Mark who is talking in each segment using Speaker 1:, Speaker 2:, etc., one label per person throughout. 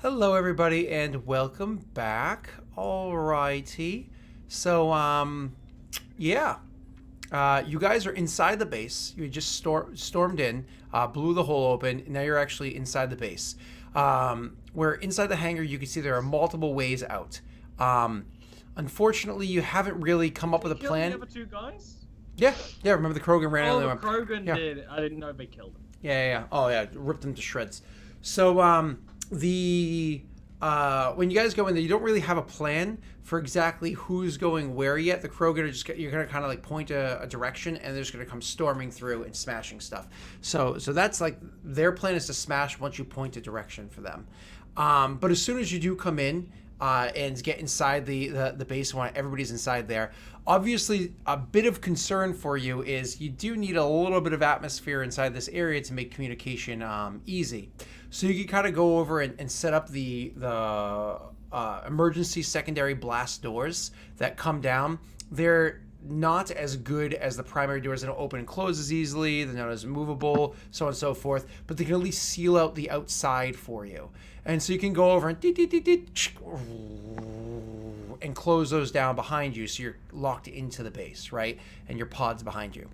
Speaker 1: Hello, everybody, and welcome back. Alrighty. So, you guys are inside the base. You just stormed in, blew the hole open, and now you're actually inside the base. Where inside the hangar, you can see there are multiple ways out. Unfortunately, you haven't really come up with a plan.
Speaker 2: Did the other two guys?
Speaker 1: Yeah. Remember the Krogan ran out.
Speaker 2: Oh, the Krogan did. I didn't know they killed him.
Speaker 1: Yeah. Oh, yeah. Ripped them to shreds. So, when you guys go in there, you don't really have a plan for exactly who's going where yet. The Krogan are you're gonna kind of like point a direction, and they're just gonna come storming through and smashing stuff. So that's like their plan is to smash once you point a direction for them. But as soon as you do come in and get inside the base, when everybody's inside there, obviously a bit of concern for you is you do need a little bit of atmosphere inside this area to make communication easy. So you can kind of go over and set up the emergency secondary blast doors that come down. They're not as good as the primary doors. They don't open and close as easily. They're not as movable, so on and so forth. But they can at least seal out the outside for you. And so you can go over and close those down behind you, so you're locked into the base, right? And your pod's behind you.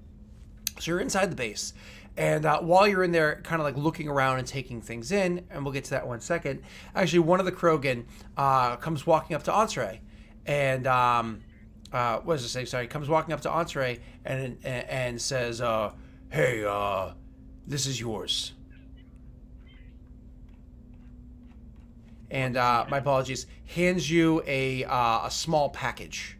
Speaker 1: So you're inside the base. And while you're in there kind of like looking around and taking things in, and we'll get to that in 1 second, actually one of the Krogan comes walking up to Entree. And what does it say? Sorry, comes walking up to Entree and says, hey, this is yours. And my apologies, hands you a small package.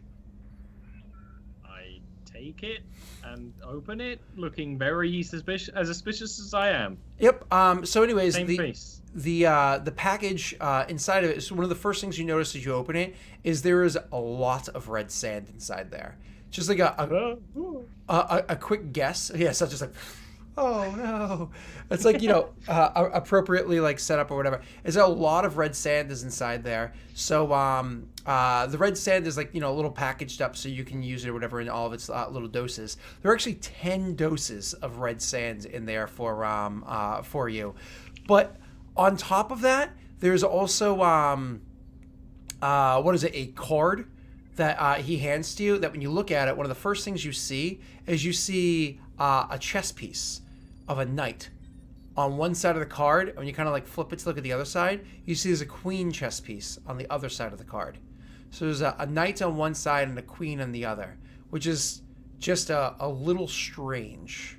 Speaker 2: I take it and open it, looking very suspicious as I am.
Speaker 1: Yep. So, anyways,
Speaker 2: Same face.
Speaker 1: the package inside of it is one of the first things you notice as you open it. Is there is a lot of red sand inside there. Just like a quick guess. Yeah, such as like, oh no. It's like, appropriately like set up or whatever. Is a lot of red sand is inside there. So the red sand is like, a little packaged up so you can use it or whatever in all of its little doses. There are actually 10 doses of red sand in there for you. But on top of that, there's also a card that he hands to you, that when you look at it, one of the first things you see is a chess piece of a knight on one side of the card. When you kind of like flip it to look at the other side, you see there's a queen chess piece on the other side of the card. So there's a knight on one side and a queen on the other, which is just a little strange.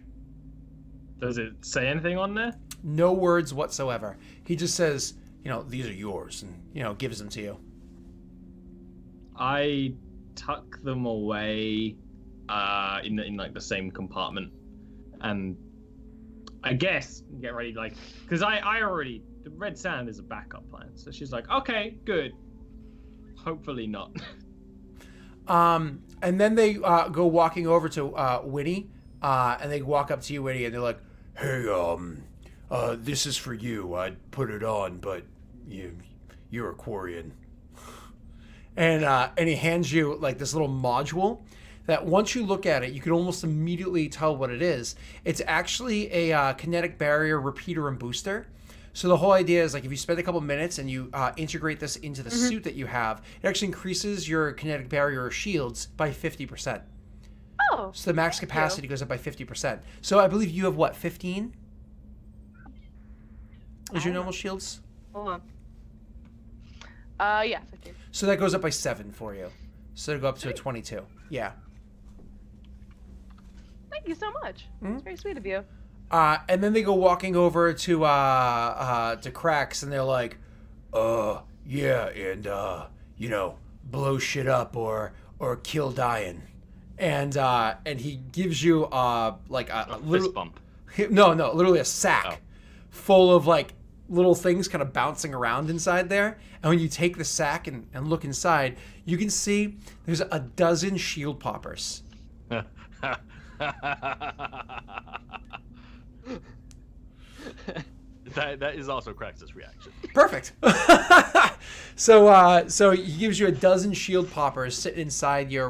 Speaker 2: Does it say anything on there?
Speaker 1: No words whatsoever. He just says, these are yours, and, gives them to you.
Speaker 2: I tuck them away in like the same compartment, and I guess get ready, like, because I already, the red sand is a backup plan. So she's like, okay, good. Hopefully not.
Speaker 1: And then they go walking over to Winnie, and they walk up to you, Winnie, and they're like, hey, this is for you. I'd put it on, but you're a Quarian. And he hands you like this little module that once you look at it, you can almost immediately tell what it is. It's actually a kinetic barrier repeater and booster. So the whole idea is like if you spend a couple minutes and you integrate this into the suit that you have, it actually increases your kinetic barrier or shields by 50%.
Speaker 3: Oh.
Speaker 1: So the max capacity goes up by 50%. So I believe you have what, 15? Is your normal shields?
Speaker 3: Hold on. Yeah, 15.
Speaker 1: So that goes up by 7 for you. So it'll go up to a 22. Yeah.
Speaker 3: Thank you so much. It's very sweet of you.
Speaker 1: And then they go walking over to Cracks, and they're like, yeah, and blow shit up or kill dying. And he gives you like a little
Speaker 2: fist bump.
Speaker 1: No, literally a sack full of like little things kind of bouncing around inside there. And when you take the sack and look inside, you can see there's a dozen shield poppers.
Speaker 4: That is also Crax's reaction.
Speaker 1: Perfect. So he gives you a dozen shield poppers sitting inside your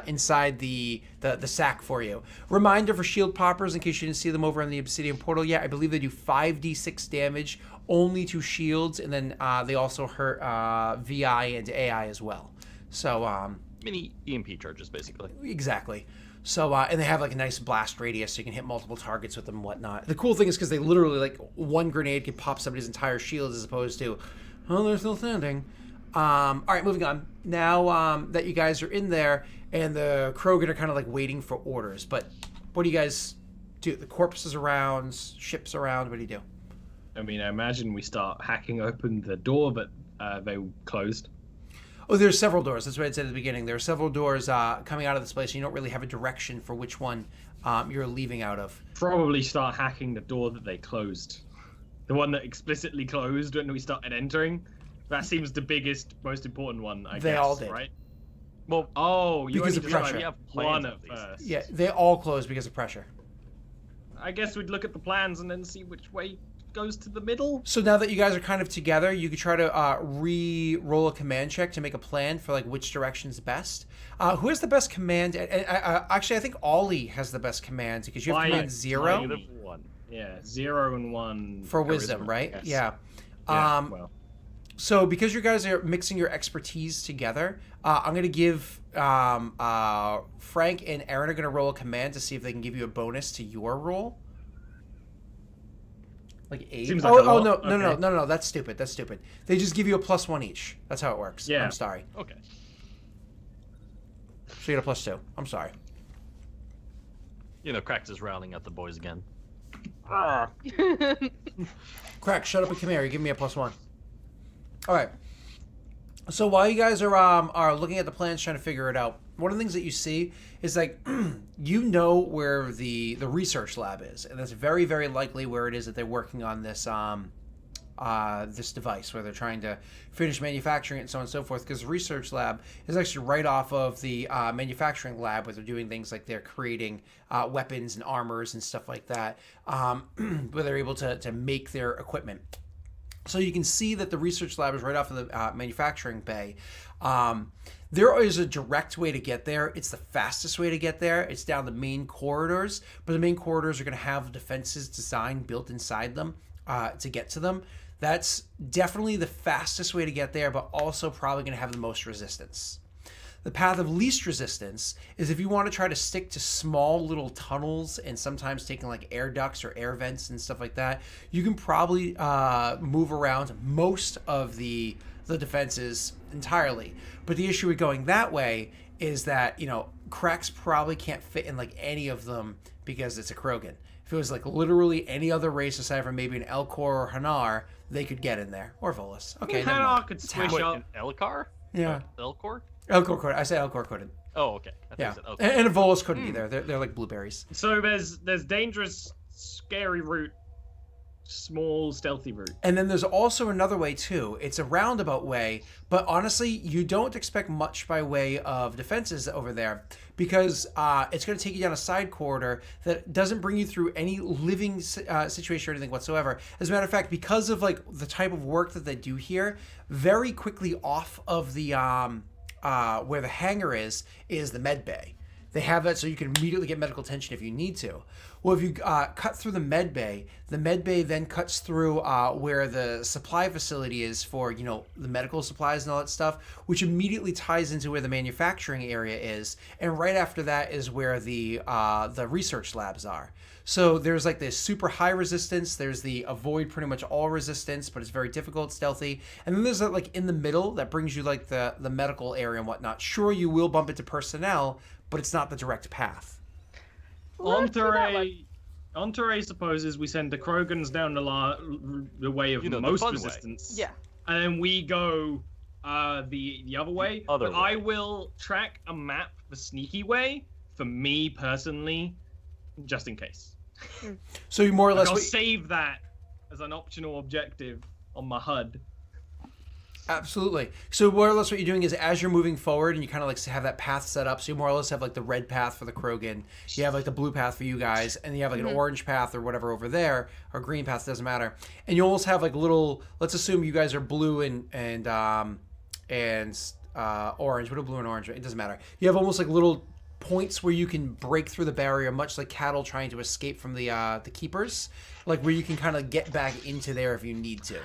Speaker 1: inside the sack for you. Reminder for shield poppers, in case you didn't see them over in the Obsidian portal yet, I believe they do 5d6 damage only to shields, and then they also hurt VI and AI as well. So
Speaker 4: Mini EMP charges, basically.
Speaker 1: exactly. So and they have like a nice blast radius, so you can hit multiple targets with them and whatnot. The cool thing is because they literally, like, one grenade can pop somebody's entire shield as opposed to, oh, they're still standing. All right, moving on. Now that you guys are in there and the Krogan are kind of like waiting for orders, but what do you guys do? The corpses around, ships around, what do you do?
Speaker 2: I mean, I imagine we start hacking open the door, but they closed.
Speaker 1: Oh, there's several doors. That's what I said at the beginning. There are several doors coming out of this place. And you don't really have a direction for which one you're leaving out of.
Speaker 2: Probably start hacking the door that they closed. The one that explicitly closed when we started entering. That seems the biggest, most important one, I guess.
Speaker 1: They all did.
Speaker 2: Right?
Speaker 4: Well,
Speaker 2: Oh, you
Speaker 1: Because
Speaker 2: only
Speaker 1: of
Speaker 2: just
Speaker 1: pressure.
Speaker 4: we have
Speaker 2: one
Speaker 4: plans
Speaker 2: at
Speaker 4: at least.
Speaker 2: first.
Speaker 1: Yeah, they all closed because of pressure.
Speaker 2: I guess we'd look at the plans and then see which way goes to the middle.
Speaker 1: So now that you guys are kind of together, you could try to re-roll a command check to make a plan for like which direction's best. Who has the best command? Actually, I think Ollie has the best command because you have
Speaker 2: Why-
Speaker 1: command 0
Speaker 4: -1.
Speaker 2: Yeah, 0 and 1
Speaker 1: for
Speaker 2: charisma,
Speaker 1: wisdom, right?
Speaker 2: yes.
Speaker 1: Yeah.
Speaker 2: Yeah, well,
Speaker 1: So because you guys are mixing your expertise together, I'm going to give Frank and Aaron are going to roll a command to see if they can give you a bonus to your roll. Like 8.
Speaker 2: Seems like
Speaker 1: oh,
Speaker 2: a lot.
Speaker 1: no. That's stupid. They just give you a +1 each. That's how it works.
Speaker 2: Yeah.
Speaker 1: I'm sorry.
Speaker 4: Okay.
Speaker 1: So you get a +2. I'm sorry.
Speaker 4: You know, Crax is rallying at the boys again.
Speaker 1: Crack, shut up and come here. You give me a +1. All right. So while you guys are looking at the plans, trying to figure it out, one of the things that you see is like you know where the research lab is, and that's very, very likely where it is that they're working on this this device, where they're trying to finish manufacturing it and so on and so forth. Because the research lab is actually right off of the manufacturing lab, where they're doing things like they're creating weapons and armors and stuff like that, where they're able to make their equipment. So you can see that the research lab is right off of the manufacturing bay. There is a direct way to get there. It's the fastest way to get there. It's down the main corridors, but the main corridors are going to have defenses designed built inside them to get to them. That's definitely the fastest way to get there, but also probably going to have the most resistance. The path of least resistance is if you want to try to stick to small little tunnels and sometimes taking like air ducts or air vents and stuff like that, you can probably move around most of the defenses entirely. But the issue with going that way is that, cracks probably can't fit in like any of them because it's a Krogan. If it was like literally any other race aside from maybe an Elcor or Hanar, they could get in there. Or Volus. Okay, never
Speaker 2: Hanar
Speaker 1: mind.
Speaker 2: could squish
Speaker 4: Wait,
Speaker 2: up.
Speaker 4: an Elcar?
Speaker 1: Yeah.
Speaker 4: Elcor?
Speaker 1: Elcor couldn't. I said Elcor couldn't.
Speaker 4: Oh, okay. I thought
Speaker 1: Yeah.
Speaker 4: you said Elcor.
Speaker 1: And a Volus couldn't either. They're like blueberries.
Speaker 2: So there's dangerous, scary route, small, stealthy route.
Speaker 1: And then there's also another way too. It's a roundabout way, but honestly, you don't expect much by way of defenses over there because it's going to take you down a side corridor that doesn't bring you through any living situation or anything whatsoever. As a matter of fact, because of like the type of work that they do here, very quickly off of the where the hangar is the med bay. They have that so you can immediately get medical attention if you need to. Well, if you cut through the med bay then cuts through where the supply facility is for, the medical supplies and all that stuff, which immediately ties into where the manufacturing area is. And right after that is where the research labs are. So there's like this super high resistance. There's the avoid pretty much all resistance, but it's very difficult, stealthy. And then there's that like in the middle that brings you like the medical area and whatnot. Sure, you will bump into personnel, but it's not the direct path.
Speaker 3: Let's do that one.
Speaker 2: Entourage supposes we send the Krogans down the way of
Speaker 4: the
Speaker 2: most
Speaker 4: fun way.
Speaker 2: resistance.
Speaker 3: Yeah.
Speaker 2: And then we go the other way.
Speaker 4: Other
Speaker 2: But
Speaker 4: way.
Speaker 2: I will track a map the sneaky way for me personally, just in case.
Speaker 1: So you more or less
Speaker 2: I'll save that as an optional objective on my HUD.
Speaker 1: Absolutely. So more or less what you're doing is as you're moving forward and you kind of like have that path set up, so you more or less have like the red path for the Krogan, you have like the blue path for you guys, and you have like an orange path or whatever over there, or green path, doesn't matter. And you almost have like little, let's assume you guys are blue and orange. What do blue and orange? It doesn't matter. You have almost like little points where you can break through the barrier, much like cattle trying to escape from the keepers, like where you can kind of get back into there if you need to.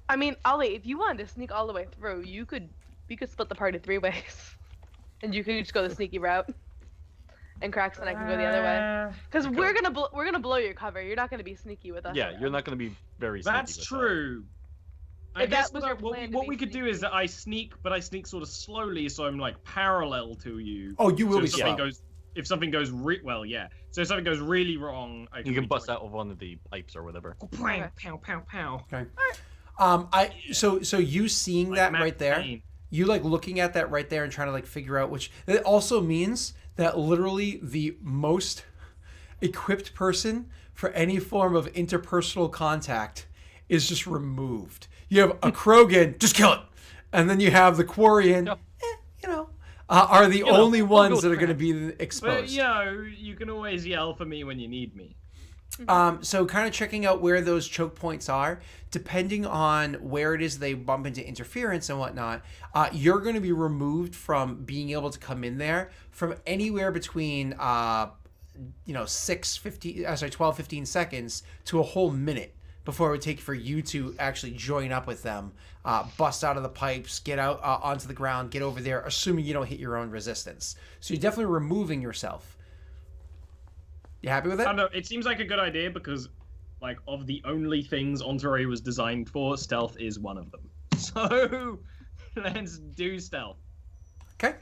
Speaker 3: I mean, Ollie, if you wanted to sneak all the way through, we could split the party 3 ways, and you could just go the sneaky route, and Cracks and I can go the other way. Because we're gonna blow your cover. You're not gonna be sneaky with us.
Speaker 4: Yeah, you're not going to be very sneaky.
Speaker 2: That's
Speaker 4: with
Speaker 2: true. I
Speaker 3: If
Speaker 2: guess
Speaker 3: that was your plan to
Speaker 2: what
Speaker 3: be
Speaker 2: we could do is that I sneak, but I sneak sort of slowly, so I'm like parallel to you.
Speaker 1: Oh, you will
Speaker 2: So
Speaker 1: be
Speaker 2: if something
Speaker 1: slow.
Speaker 2: goes, if something goes So if something goes really wrong, I
Speaker 4: You can bust
Speaker 2: rejoin.
Speaker 4: out of one of the pipes or whatever.
Speaker 2: Pow, pow, pow, pow.
Speaker 1: Okay. So you seeing
Speaker 2: Like
Speaker 1: that
Speaker 2: Matt
Speaker 1: right there,
Speaker 2: Payne.
Speaker 1: you like looking at that right there and trying to like figure out which. It also means that literally the most equipped person for any form of interpersonal contact is just removed. You have a Krogan, just kill it, and then you have the Quarian,
Speaker 4: Yep.
Speaker 1: are the
Speaker 4: know,
Speaker 1: only
Speaker 4: we'll
Speaker 1: ones
Speaker 4: go
Speaker 1: that are going to
Speaker 4: crap.
Speaker 1: be exposed.
Speaker 2: But you can always yell for me when you need me.
Speaker 1: So kind of checking out where those choke points are, depending on where it is they bump into interference and whatnot, you're going to be removed from being able to come in there from anywhere between 12, 15 seconds to a whole minute before it would take for you to actually join up with them, bust out of the pipes, get out onto the ground, get over there, assuming you don't hit your own resistance. So you're definitely removing yourself. You happy with it?
Speaker 2: I don't know. It seems like a good idea because, like, of the only things Entourage was designed for, stealth is one of them. So let's do stealth.
Speaker 1: Okay.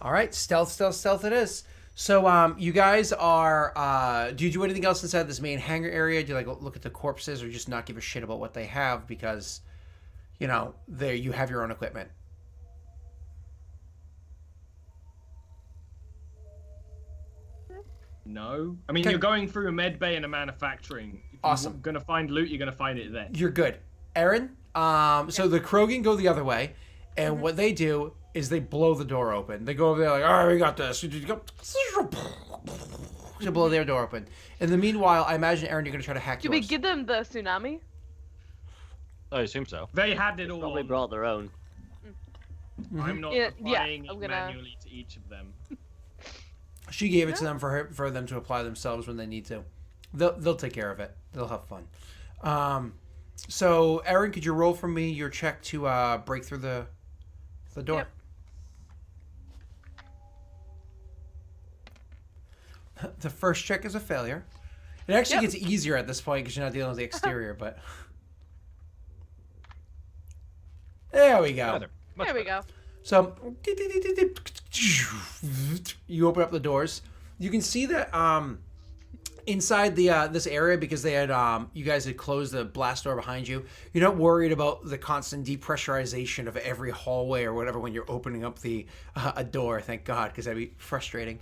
Speaker 1: All right. Stealth it is. So you guys are, do you do anything else inside this main hangar area? Do you like look at the corpses or just not give a shit about what they have because, there you have your own equipment?
Speaker 2: No. I mean,
Speaker 1: Okay.
Speaker 2: you're going through a med bay and a manufacturing. If
Speaker 1: Awesome.
Speaker 2: you're going to find loot, you're going to find it there.
Speaker 1: You're good. Aaron, so the Krogan go the other way, and what they do is they blow the door open. They go over there like, all right, we got this. To blow their door open. In the meanwhile, I imagine, Aaron, you're going to try to hack
Speaker 3: Should
Speaker 1: yours.
Speaker 3: we give them the tsunami?
Speaker 4: I assume so.
Speaker 2: They had it all.
Speaker 5: Probably brought their own.
Speaker 2: I'm not
Speaker 3: Yeah,
Speaker 2: applying
Speaker 3: I'm
Speaker 2: it
Speaker 3: gonna-
Speaker 2: manually to each of them.
Speaker 1: She gave it to them for them to apply themselves when they need to. They'll take care of it. They'll have fun. So, Aaron, could you roll for me your check to break through the door?
Speaker 3: Yep.
Speaker 1: The first check is a failure. It actually gets easier at this point because you're not dealing with the exterior, but... There we go.
Speaker 4: Better. Much
Speaker 3: There we
Speaker 4: better.
Speaker 3: go.
Speaker 1: So, you open up the doors. You can see that inside the this area, because they had you guys had closed the blast door behind you. You're not worried about the constant depressurization of every hallway or whatever when you're opening up the a door. Thank God, because that'd be frustrating.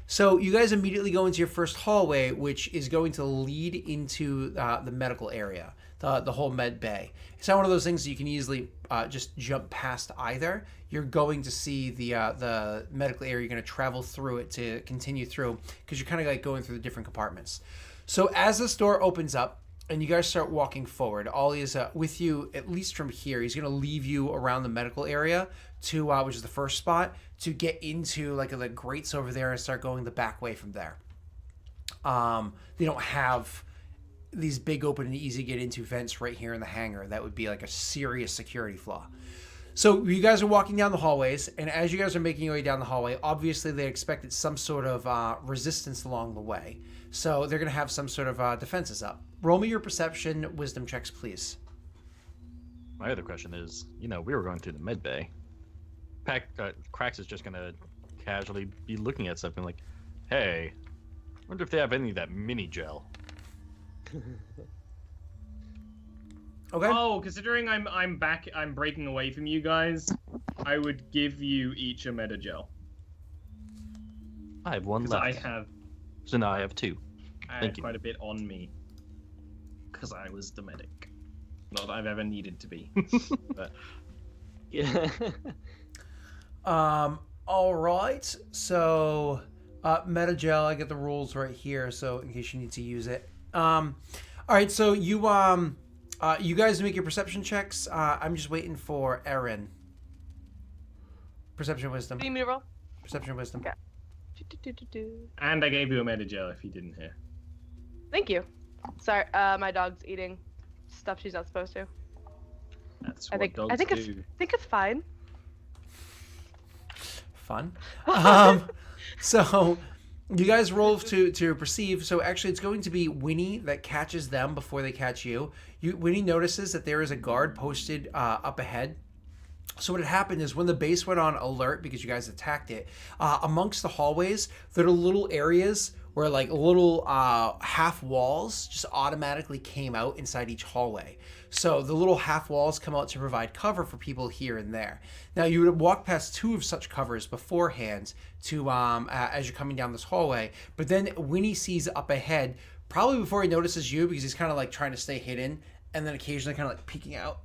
Speaker 1: So you guys immediately go into your first hallway, which is going to lead into the medical area, the whole med bay. It's not one of those things that you can easily just jump past either. You're going to see the medical area. You're going to travel through it to continue through because you're kind of like going through the different compartments. So as this door opens up and you guys start walking forward, Ollie is with you at least from here. He's going to leave you around the medical area to which is the first spot, to get into like the grates over there and start going the back way from there. They don't have these big open and easy get into vents right here in the hangar. That would be like a serious security flaw. So you guys are walking down the hallways, and as you guys are making your way down the hallway, obviously they expected some sort of resistance along the way. So they're going to have some sort of defenses up. Roll me your perception wisdom checks, please.
Speaker 4: My other question is, we were going through the med bay. Cracks is just gonna casually be looking at something like, hey, wonder if they have any of that mini gel.
Speaker 1: Okay.
Speaker 2: Oh, considering I'm breaking away from you guys, I would give you each a metagel.
Speaker 4: I have one
Speaker 2: Because
Speaker 4: left.
Speaker 2: I have
Speaker 4: So now I have two. Thank you.
Speaker 2: quite a bit on me. Because I was the medic. Not that I've ever needed to be. But
Speaker 5: Yeah.
Speaker 1: All right. So, metagel, I get the rules right here. So in case you need to use it. All right. So you guys make your perception checks. I'm just waiting for Erin. Perception, wisdom.
Speaker 3: Do you need me to roll?
Speaker 1: Perception, wisdom.
Speaker 3: Okay. Do.
Speaker 2: And I gave you a medi-gel if you didn't hear.
Speaker 3: Thank you. Sorry, my dog's eating stuff she's not supposed to.
Speaker 2: That's
Speaker 3: I
Speaker 2: what
Speaker 3: think
Speaker 2: dogs
Speaker 3: I think
Speaker 2: do.
Speaker 3: it's fine.
Speaker 1: Fun. So you guys roll to perceive. So actually, it's going to be Winnie that catches them before they catch you. Winnie notices that there is a guard posted up ahead. So what had happened is when the base went on alert because you guys attacked it, amongst the hallways, there are little areas where like little half walls just automatically came out inside each hallway. So the little half walls come out to provide cover for people here and there. Now you would walk past 2 of such covers beforehand to as you're coming down this hallway, but then Winnie sees up ahead, probably before he notices you because he's kind of like trying to stay hidden, and then occasionally kind of like peeking out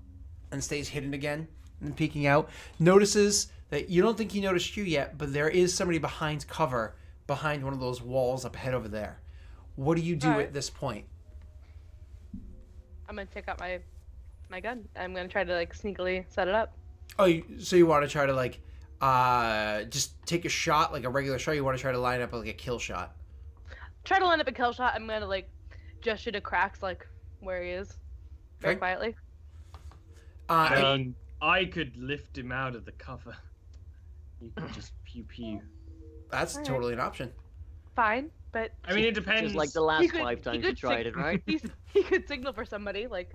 Speaker 1: and stays hidden again and peeking out, notices that you don't think he noticed you yet, but there is somebody behind cover behind one of those walls up ahead over there. What do you do at this point?
Speaker 3: I'm gonna take out my gun. I'm gonna try to like sneakily set it up.
Speaker 1: Oh, so you want to try to like just take a shot, like a regular shot? You want to try to line up like a kill shot?
Speaker 3: Try to line up a kill shot. I'm gonna like gesture to Cracks like where he is, very
Speaker 1: Okay.
Speaker 3: quietly.
Speaker 2: I could lift him out of the cover. You could just pew pew.
Speaker 1: That's
Speaker 3: Alright.
Speaker 1: totally an option.
Speaker 3: Fine, but
Speaker 2: I mean, it depends.
Speaker 5: Just like the last 5 times you tried it, right?
Speaker 3: he could signal for somebody. Like,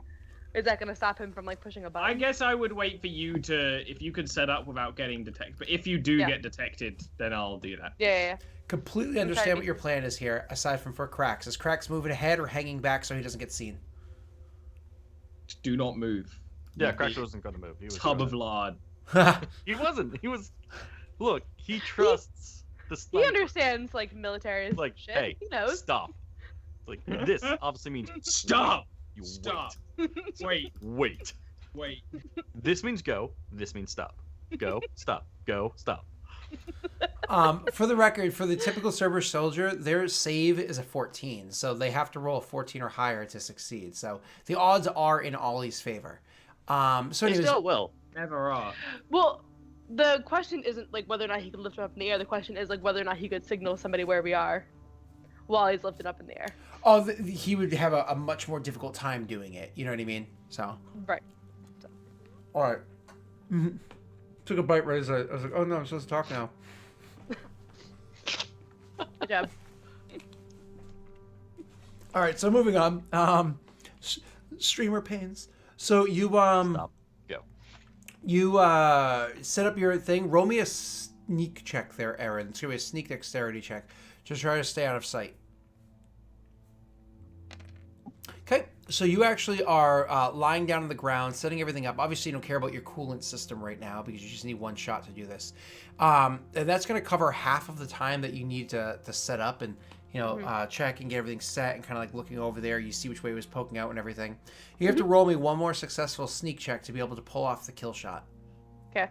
Speaker 3: is that gonna stop him from like pushing a button?
Speaker 2: I guess I would wait for you to, if you could set up without getting detected. But if you do
Speaker 3: Yeah.
Speaker 2: get detected, then I'll do that.
Speaker 3: Yeah.
Speaker 1: Completely understand what your plan is here, aside from for Cracks. Is Cracks moving ahead or hanging back so he doesn't get seen?
Speaker 2: Do not move.
Speaker 4: Yeah, Cracker wasn't going to move. He was
Speaker 2: Tub
Speaker 4: gonna-
Speaker 2: of lard.
Speaker 4: He wasn't. He was. Look, he trusts the
Speaker 3: He
Speaker 4: sniper.
Speaker 3: understands like military
Speaker 4: Like,
Speaker 3: shit.
Speaker 4: hey,
Speaker 3: He knows.
Speaker 4: stop. Like this obviously means
Speaker 2: Stop.
Speaker 4: You
Speaker 2: Stop. Wait.
Speaker 4: Wait.
Speaker 2: Wait.
Speaker 4: This means go. This means stop. Go. Stop. Go. Stop.
Speaker 1: For the record, for the typical Cerberus soldier, their save is a 14, so they have to roll a 14 or higher to succeed. So the odds are in Ollie's favor. So
Speaker 5: They
Speaker 1: anyways,
Speaker 5: still will.
Speaker 2: Never are.
Speaker 3: Well, the question isn't like whether or not he could lift him up in the air. The question is like whether or not he could signal somebody where we are while he's lifted up in the air.
Speaker 1: he would have a much more difficult time doing it. You know what I mean? So,
Speaker 3: Right.
Speaker 1: all right. Took a bite right as I was like, oh no, I'm supposed to talk now.
Speaker 3: Good job.
Speaker 1: All right, so moving on. Streamer pains. So you
Speaker 4: Stop. Go.
Speaker 1: You set up your thing. Roll me a sneak check there, Aaron. It's gonna be a sneak dexterity check. Just try to stay out of sight. Okay, so you actually are lying down on the ground, setting everything up. Obviously, you don't care about your coolant system right now because you just need one shot to do this. And that's going to cover half of the time that you need to set up and check and get everything set and kind of like looking over there. You see which way it was poking out and everything. You have to roll me one more successful sneak check to be able to pull off the kill shot.
Speaker 3: Okay.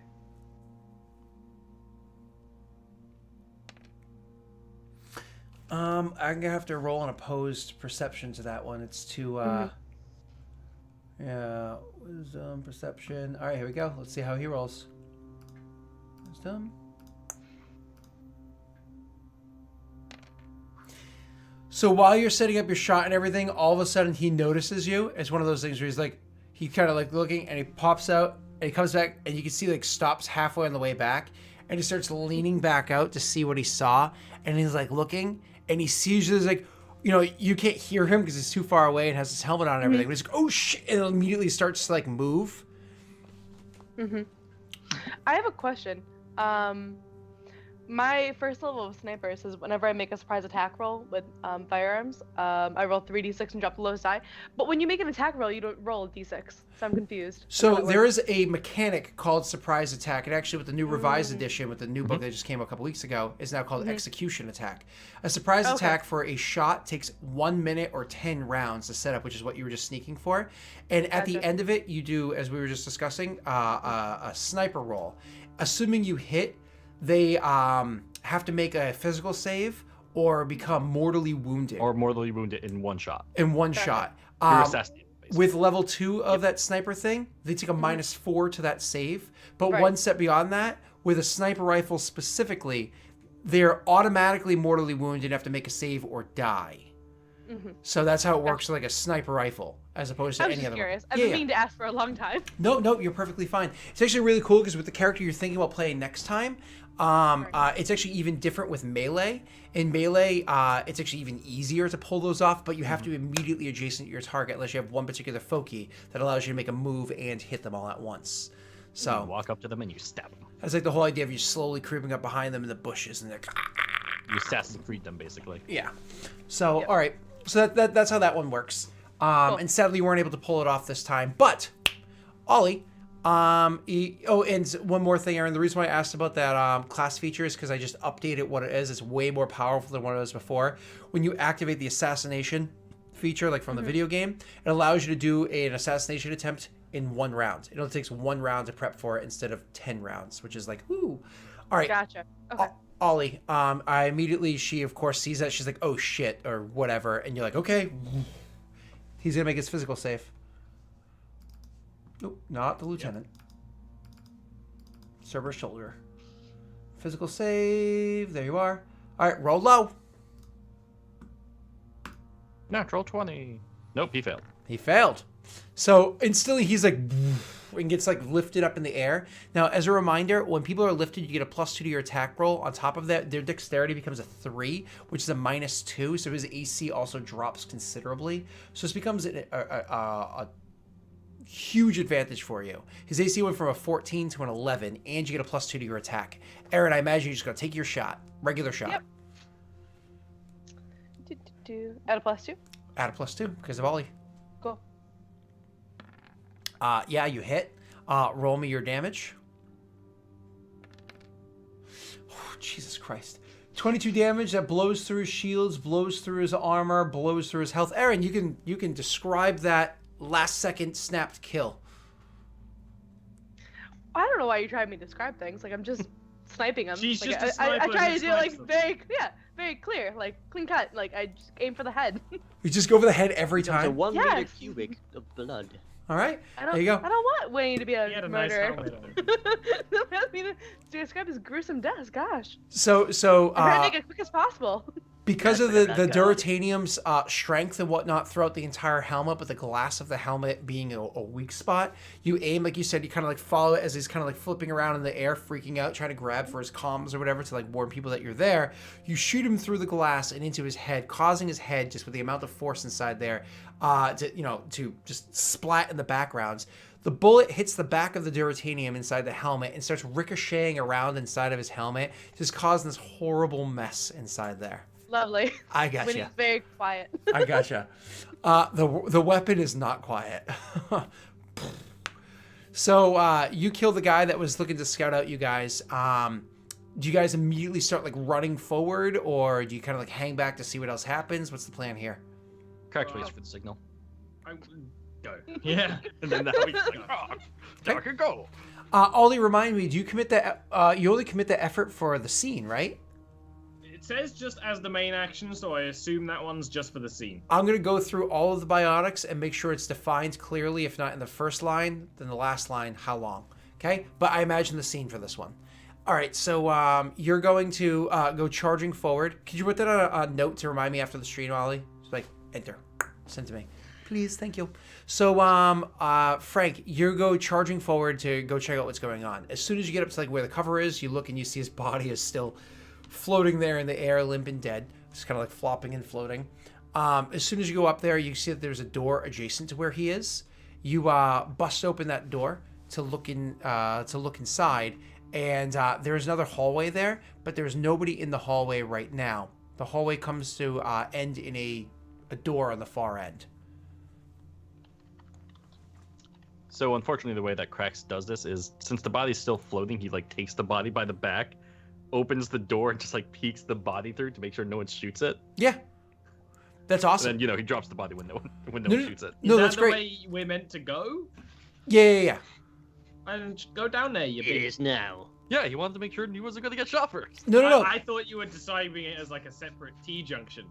Speaker 1: I'm gonna have to roll an opposed perception to that one. It's too yeah, wisdom, perception. All right, here we go. Let's see how he rolls. Wisdom. So while you're setting up your shot and everything, all of a sudden he notices you. It's one of those things where he's like, he kind of like looking and he pops out and he comes back and you can see like stops halfway on the way back and he starts leaning back out to see what he saw and he's like looking and he sees you. There's like, you can't hear him because he's too far away and has his helmet on and everything. But he's like, oh shit, and it immediately starts to like move.
Speaker 3: I have a question. My first level of sniper says whenever I make a surprise attack roll with firearms, I roll 3d6 and drop the lowest die. But when you make an attack roll, you don't roll a d6. So I'm confused.
Speaker 1: So there is a mechanic called surprise attack, and actually with the new revised edition, with the new book that just came out a couple weeks ago, is now called execution attack. A surprise attack for a shot takes 1 minute or 10 rounds to set up, which is what you were just sneaking for. And at the end of it, you do, as we were just discussing, a sniper roll. Assuming you hit, they have to make a physical save or become mortally wounded.
Speaker 4: Or mortally wounded in one shot.
Speaker 1: In one shot.
Speaker 4: You're assassinated. Basically.
Speaker 1: With level 2 of that sniper thing, they take a -4 to that save. But one step beyond that, with a sniper rifle specifically, they're automatically mortally wounded and have to make a save or die. So that's how it works with like a sniper rifle, as opposed to
Speaker 3: I was
Speaker 1: any
Speaker 3: just
Speaker 1: other
Speaker 3: curious.
Speaker 1: one.
Speaker 3: I've been meaning to ask for a long time.
Speaker 1: No, you're perfectly fine. It's actually really cool because with the character you're thinking about playing next time, it's actually even different with melee. In melee, it's actually even easier to pull those off, but you have to be immediately adjacent to your target unless you have one particular foci that allows you to make a move and hit them all at once. So
Speaker 4: You walk up to them and you stab them.
Speaker 1: that's like the whole idea of you slowly creeping up behind them in the bushes and they're
Speaker 4: You Assassin's Creed them, basically.
Speaker 1: yeah. So all right, so that's how that one works.
Speaker 3: Cool.
Speaker 1: And sadly, you weren't able to pull it off this time. But Ollie, and one more thing, Aaron. The reason why I asked about that class feature is because I just updated what it is. It's way more powerful than what it was before. When you activate the assassination feature, like from the video game, it allows you to do an assassination attempt in 1 round. It only takes 1 round to prep for it instead of 10 rounds, which is like, ooh. All right.
Speaker 3: Gotcha. Okay.
Speaker 1: Ollie, she of course sees that. She's like, oh shit, or whatever. And you're like, okay. He's gonna make his physical save. Nope, not the lieutenant. Server shoulder. Physical save. There you are. All right, roll low.
Speaker 4: Natural 20. Nope, he failed.
Speaker 1: He failed. So instantly he's like, and gets like lifted up in the air. Now, as a reminder, when people are lifted, you get a +2 to your attack roll. On top of that, their dexterity becomes a 3, which is a -2. So his AC also drops considerably. So this becomes a huge advantage for you. His AC went from a 14 to an 11, and you get a +2 to your attack. Aaron, I imagine you're just gonna take your shot, regular shot.
Speaker 3: Yep. Add a +2.
Speaker 1: Add a +2 because of Ollie.
Speaker 3: Cool.
Speaker 1: Yeah, you hit. Roll me your damage. Oh, Jesus Christ. 22 damage that blows through his shields, blows through his armor, blows through his health. Aaron, you can describe that last second snapped kill.
Speaker 3: I don't know why you're trying me to describe things. Like I'm just sniping him.
Speaker 2: She's
Speaker 3: like,
Speaker 2: just a
Speaker 3: I
Speaker 2: sniper
Speaker 3: try
Speaker 2: who
Speaker 3: to do it like
Speaker 2: snipes them.
Speaker 3: very clear, like clean cut. Like I just aim for the head.
Speaker 1: You just go for the head every
Speaker 5: It's a
Speaker 1: time.
Speaker 5: 1
Speaker 3: Yes.
Speaker 5: meter cubic of blood.
Speaker 1: All right,
Speaker 3: I don't.
Speaker 1: there you go.
Speaker 3: I don't want Wayne to be a
Speaker 2: He had a nice
Speaker 3: murderer.
Speaker 2: helmet on.
Speaker 3: I mean, to describe his gruesome death. Gosh.
Speaker 1: So
Speaker 3: I'm trying to make it as quick as possible.
Speaker 1: because of
Speaker 5: That's
Speaker 1: the
Speaker 5: not God.
Speaker 1: Duratanium's strength and whatnot throughout the entire helmet, but the glass of the helmet being a weak spot, you aim, like you said, you kind of like follow it as he's kind of like flipping around in the air, freaking out, trying to grab for his comms or whatever to like warn people that you're there. You shoot him through the glass and into his head, causing his head, just with the amount of force inside there, to just splat in the backgrounds. The bullet hits the back of the Duratanium inside the helmet and starts ricocheting around inside of his helmet, just causing this horrible mess inside there.
Speaker 3: Lovely.
Speaker 1: I
Speaker 3: When
Speaker 1: gotcha.
Speaker 3: he's very quiet.
Speaker 1: I gotcha. The weapon is not quiet. So you kill the guy that was looking to scout out you guys. Do you guys immediately start like running forward, or do you kind of like hang back to see what else happens? What's the plan here?
Speaker 4: Cracks waits for the signal.
Speaker 2: Go. Yeah.
Speaker 4: And then now he's like, oh, I can go.
Speaker 1: Ollie, remind me, do you commit the you only commit the effort for the scene, right?
Speaker 2: It says just as the main action, so I assume that one's just for the scene.
Speaker 1: I'm going to go through all of the biotics and make sure it's defined clearly, if not in the first line, then the last line, how long. Okay? But I imagine the scene for this one. All right, so you're going to go charging forward. Could you put that on a note to remind me after the stream, Ollie? Just like, enter. Send to me. Please, thank you. So, Frank, you go charging forward to go check out what's going on. As soon as you get up to like where the cover is, you look and you see his body is still floating there in the air, limp and dead. Just kind of like flopping and floating. As soon as you go up there, you see that there's a door adjacent to where he is. You bust open that door to look inside, and there's another hallway there, but there's nobody in the hallway right now. The hallway comes to end in a door on the far end.
Speaker 4: So unfortunately, the way that Cracks does this is, since the body's still floating, he like takes the body by the back, opens the door, and just like peeks the body through to make sure no one shoots it.
Speaker 1: Yeah, that's awesome.
Speaker 4: And then he drops the body when no one shoots it.
Speaker 1: No,
Speaker 2: Is
Speaker 1: that's
Speaker 2: that
Speaker 1: great.
Speaker 2: the way we're meant to go?
Speaker 1: Yeah.
Speaker 2: And go down there, you
Speaker 5: It
Speaker 2: big.
Speaker 5: is now.
Speaker 4: Yeah, he wanted to make sure he wasn't gonna get shot first.
Speaker 1: No.
Speaker 2: I thought you were describing it as like a separate T junction.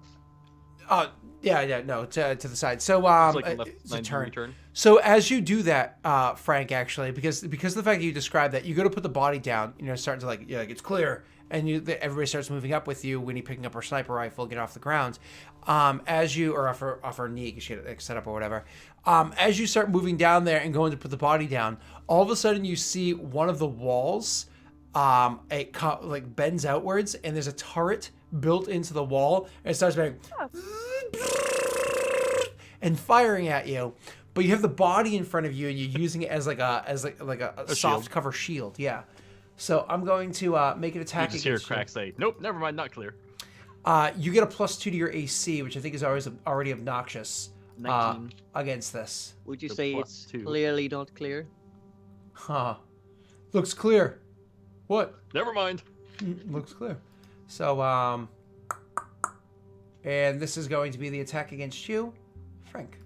Speaker 1: No, to the side. So
Speaker 4: It's like a left
Speaker 1: it's a
Speaker 4: 90
Speaker 1: turn.
Speaker 4: return.
Speaker 1: So as you do that, Frank, actually, because of the fact that you described that, you go to put the body down. Starting to like it's clear, and everybody starts moving up with you. Winnie picking up her sniper rifle, get off the ground. As you or off her knee, because she had it set up or whatever. As you start moving down there and going to put the body down, all of a sudden you see one of the walls, it bends outwards, and there's a turret built into the wall, and it starts being and firing at you. But you have the body in front of you, and you're using it as a soft
Speaker 4: shield.
Speaker 1: cover shield. Yeah. So I'm going to make an
Speaker 4: You
Speaker 1: attack
Speaker 4: just hear
Speaker 1: against
Speaker 4: Crack say, "Nope, never mind, not clear."
Speaker 1: you get a +2 to your AC, which I think is already obnoxious
Speaker 5: 19.
Speaker 1: against this.
Speaker 5: Would you
Speaker 4: The
Speaker 5: say
Speaker 4: plus
Speaker 5: it's
Speaker 4: 2.
Speaker 5: clearly not clear?
Speaker 1: Huh. Looks clear. What?
Speaker 4: Never mind.
Speaker 1: Looks clear. So, and this is going to be the attack against you, Frank.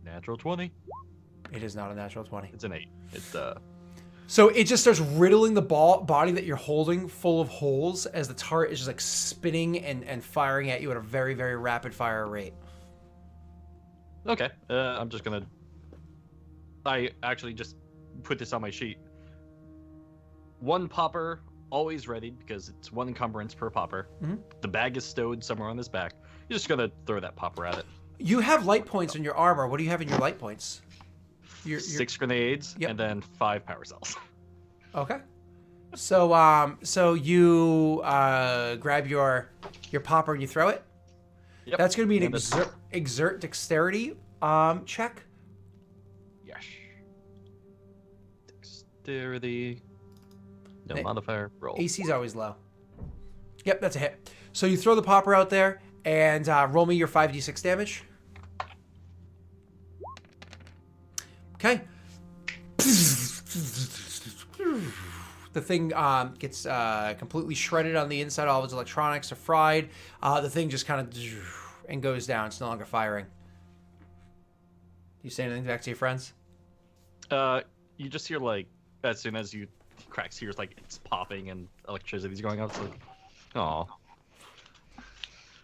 Speaker 4: Natural 20.
Speaker 1: It is not a natural 20.
Speaker 4: It's an 8. It's
Speaker 1: So it just starts riddling the body that you're holding full of holes as the turret is just like spinning and firing at you at a very, very rapid fire rate.
Speaker 4: okay. I'm just gonna. I actually just put this on my sheet. 1 popper, always ready because it's 1 encumbrance per popper.
Speaker 1: Mhm.
Speaker 4: The bag is stowed somewhere on his back. You're just gonna throw that popper at it.
Speaker 1: You have light points in your armor. What do you have in your light points? You're
Speaker 4: 6 grenades
Speaker 1: Yep.
Speaker 4: and then 5 power cells.
Speaker 1: Okay. So you grab your popper and you throw it.
Speaker 4: Yep.
Speaker 1: That's going to be an
Speaker 4: And
Speaker 1: exert dexterity check.
Speaker 4: Yes. Dexterity. No
Speaker 1: Hey,
Speaker 4: modifier. Roll.
Speaker 1: AC's always low. Yep, that's a hit. So you throw the popper out there and roll me your 5d6 damage. Okay. The thing gets completely shredded on the inside. All of its electronics are fried. The thing just kind of and goes down. It's no longer firing. You say anything back to your friends?
Speaker 4: You just hear like as soon as you Cracks hears like it's popping and electricity's going off. It's like, oh,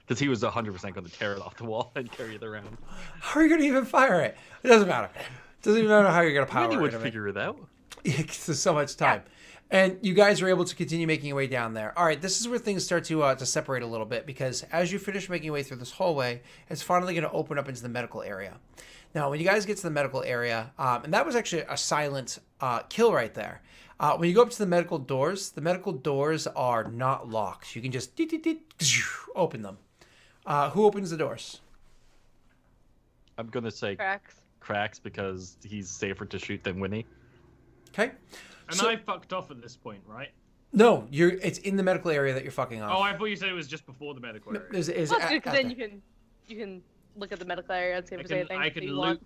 Speaker 4: because he was 100% going to tear it off the wall and carry it around.
Speaker 1: How are you going to even fire it? It doesn't matter. It doesn't even matter how you're going to power
Speaker 4: Many
Speaker 1: it.
Speaker 4: would figure it out.
Speaker 1: There's so much time. And you guys are able to continue making your way down there. All right, this is where things start to separate a little bit, because as you finish making your way through this hallway, it's finally going to open up into the medical area. Now, when you guys get to the medical area, and that was actually a silent kill right there. When you go up to the medical doors are not locked. You can just open them. Who opens the doors?
Speaker 4: I'm going to say Cracks because he's safer to shoot than Winnie.
Speaker 1: Okay.
Speaker 2: And
Speaker 1: So-
Speaker 2: I fucked off at this point, right?
Speaker 1: No, it's in the medical area that you're fucking off.
Speaker 2: Oh, I thought you said it was just before the medical area.
Speaker 1: Is
Speaker 3: Well, that's good, because then you can look at the medical area and see if there's anything
Speaker 2: I
Speaker 3: that
Speaker 2: can
Speaker 3: you
Speaker 2: loot.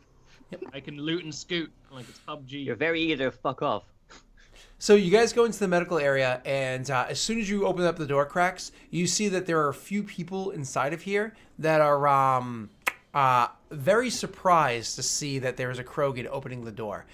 Speaker 3: want.
Speaker 2: I can loot and scoot like it's PUBG.
Speaker 5: You're very eager to fuck off.
Speaker 1: So you guys go into the medical area, and as soon as you open up the door cracks, you see that there are a few people inside of here that are very surprised to see that there is a Krogan opening the door.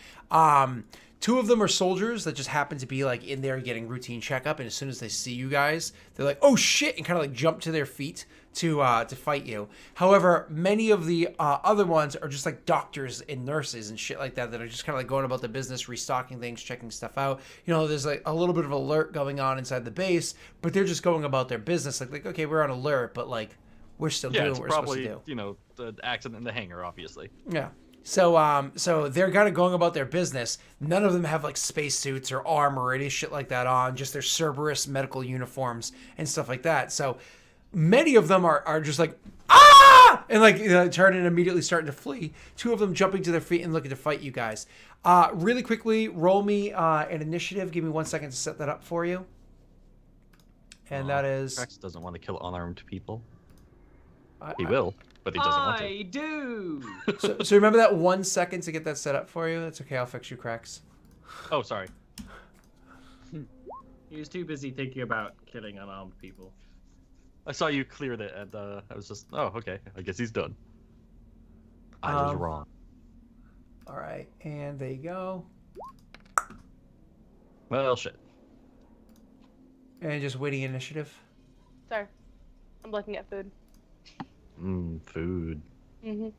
Speaker 1: 2 of them are soldiers that just happen to be like in there getting routine checkup, and as soon as they see you guys, they're like, "Oh shit!" and kind of like jump to their feet to fight you. However, many of the other ones are just like doctors and nurses and shit like that are just kind of like going about the business, restocking things, checking stuff out. You know, there's like a little bit of alert going on inside the base, but they're just going about their business. Like okay, we're on alert, but like we're still doing
Speaker 4: It's
Speaker 1: what we're supposed
Speaker 4: probably,
Speaker 1: to do.
Speaker 4: the accident in the hangar, obviously.
Speaker 1: Yeah. So they're kind of going about their business. None of them have like spacesuits or armor or any shit like that on, just their Cerberus medical uniforms and stuff like that. So many of them are just like, ah! And like turn and immediately starting to flee. 2 of them jumping to their feet and looking to fight you guys. Really quickly, roll me an initiative. Give me 1 second to set that up for you. And that is...
Speaker 4: Cracks doesn't want to kill unarmed people.
Speaker 1: I-
Speaker 4: He will, but he doesn't want to.
Speaker 2: I do.
Speaker 1: So remember that 1 second to get that set up for you? That's okay, I'll fix you, Cracks.
Speaker 4: Oh, sorry.
Speaker 2: He was too busy thinking about killing unarmed people.
Speaker 4: I saw you cleared it, and I was just, oh, okay. I guess he's done. I was wrong.
Speaker 1: All right, and there you go.
Speaker 4: Well, shit.
Speaker 1: And just waiting initiative.
Speaker 3: Sorry. I'm looking at food.
Speaker 4: Food.
Speaker 3: Mm-hmm.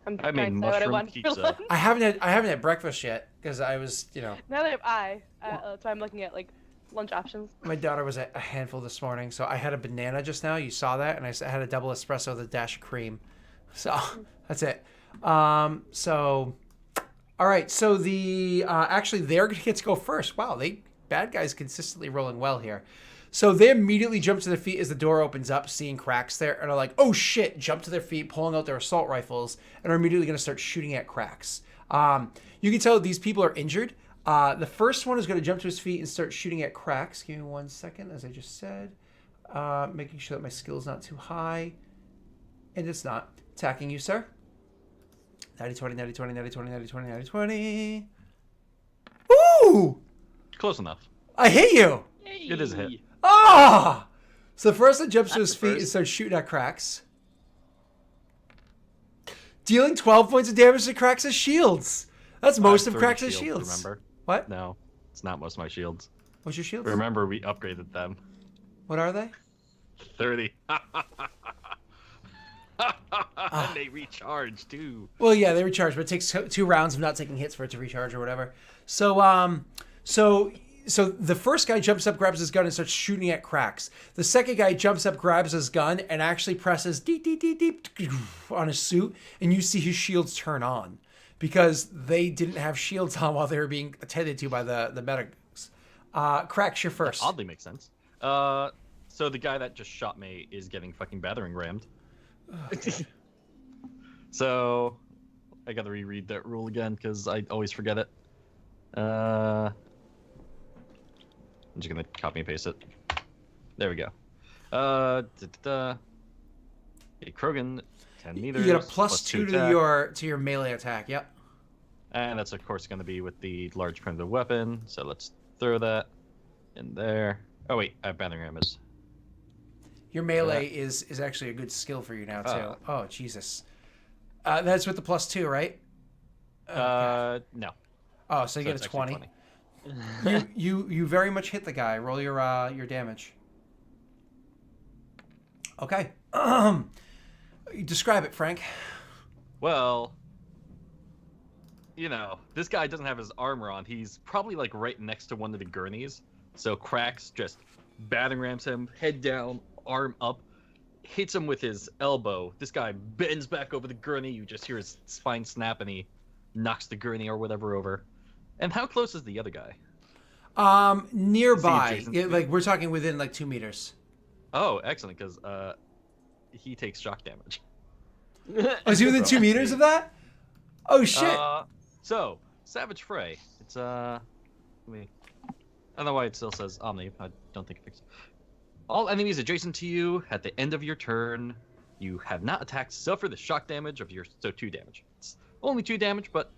Speaker 3: I'm
Speaker 4: I
Speaker 3: trying
Speaker 4: mean,
Speaker 3: to say what I
Speaker 4: mushroom
Speaker 3: want for
Speaker 4: pizza.
Speaker 3: lunch.
Speaker 1: I haven't had breakfast yet because I was,
Speaker 3: Now that that's why I'm looking at like lunch options.
Speaker 1: my daughter was a handful this morning, so I had a banana just now. You saw that, and I had a double espresso with a dash of cream. So that's it. So, all right. So actually they're gonna get to go first. Wow, bad guys consistently rolling well here. So they immediately jump to their feet as the door opens up, seeing Cracks there, and are like, "Oh shit!" Jump to their feet, pulling out their assault rifles, and are immediately going to start shooting at Cracks. You can tell these people are injured. The first one is going to jump to his feet and start shooting at Cracks. Give me 1 second, as I just said, making sure that my skill is not too high, and it's not. Attacking you, sir. 90-20, 90-20, 90-20, 90-20, 90-20. Ooh!
Speaker 4: Close enough.
Speaker 1: I hit you.
Speaker 4: It is a hit.
Speaker 1: Ah! So the first one jumps to
Speaker 5: That's
Speaker 1: his
Speaker 5: the
Speaker 1: feet
Speaker 5: first.
Speaker 1: and starts shooting at Cracks. Dealing 12 points of damage to Cracks' shields. That's most of
Speaker 4: 30
Speaker 1: Cracks' shields.
Speaker 4: Remember?
Speaker 1: What?
Speaker 4: No, it's not most of my shields.
Speaker 1: What's your shields?
Speaker 4: Remember, we upgraded them.
Speaker 1: What are they?
Speaker 4: 30. And they recharge too.
Speaker 1: Well, yeah, they recharge, but it takes 2 rounds of not taking hits for it to recharge or whatever. So the first guy jumps up, grabs his gun, and starts shooting at Cracks. The second guy jumps up, grabs his gun, and actually presses deep, deep, deep, deep on his suit, and you see his shields turn on because they didn't have shields on while they were being attended to by the medics. Cracks, you're first.
Speaker 4: That oddly makes sense. So the guy that just shot me is getting fucking battering rammed. So I gotta reread that rule again because I always forget it. I'm just gonna copy and paste it. There we go. Hey, Krogan, 10 meters.
Speaker 1: You get a plus 2
Speaker 4: attack.
Speaker 1: to your melee attack. Yep.
Speaker 4: And that's of course going to be with the large primitive weapon. So let's throw that in there. Oh wait, I have battering ram is.
Speaker 1: Your melee is actually a good skill for you now too. Oh Jesus. That's with the plus 2, right?
Speaker 4: No.
Speaker 1: Oh, so you get
Speaker 4: it's
Speaker 1: a
Speaker 4: actually
Speaker 1: 20. You very much hit the guy. Roll your damage. Okay. Describe it, Frank.
Speaker 4: Well, this guy doesn't have his armor on. He's probably like right next to one of the gurneys. So Cracks just battering rams him, head down, arm up, hits him with his elbow. This guy bends back over the gurney. You just hear his spine snap, and he knocks the gurney or whatever over. And how close is the other guy?
Speaker 1: Nearby.
Speaker 4: See,
Speaker 1: Yeah, like we're talking within like 2 meters.
Speaker 4: Oh, excellent, because he takes shock damage.
Speaker 1: Oh, is he within 2 meters of that? Oh shit.
Speaker 4: So Savage Fray. It's let me. I don't know why it still says Omni. I don't think it fixed. All enemies adjacent to you at the end of your turn you have not attacked suffer the shock damage of your 2 damage. It's only 2 damage, but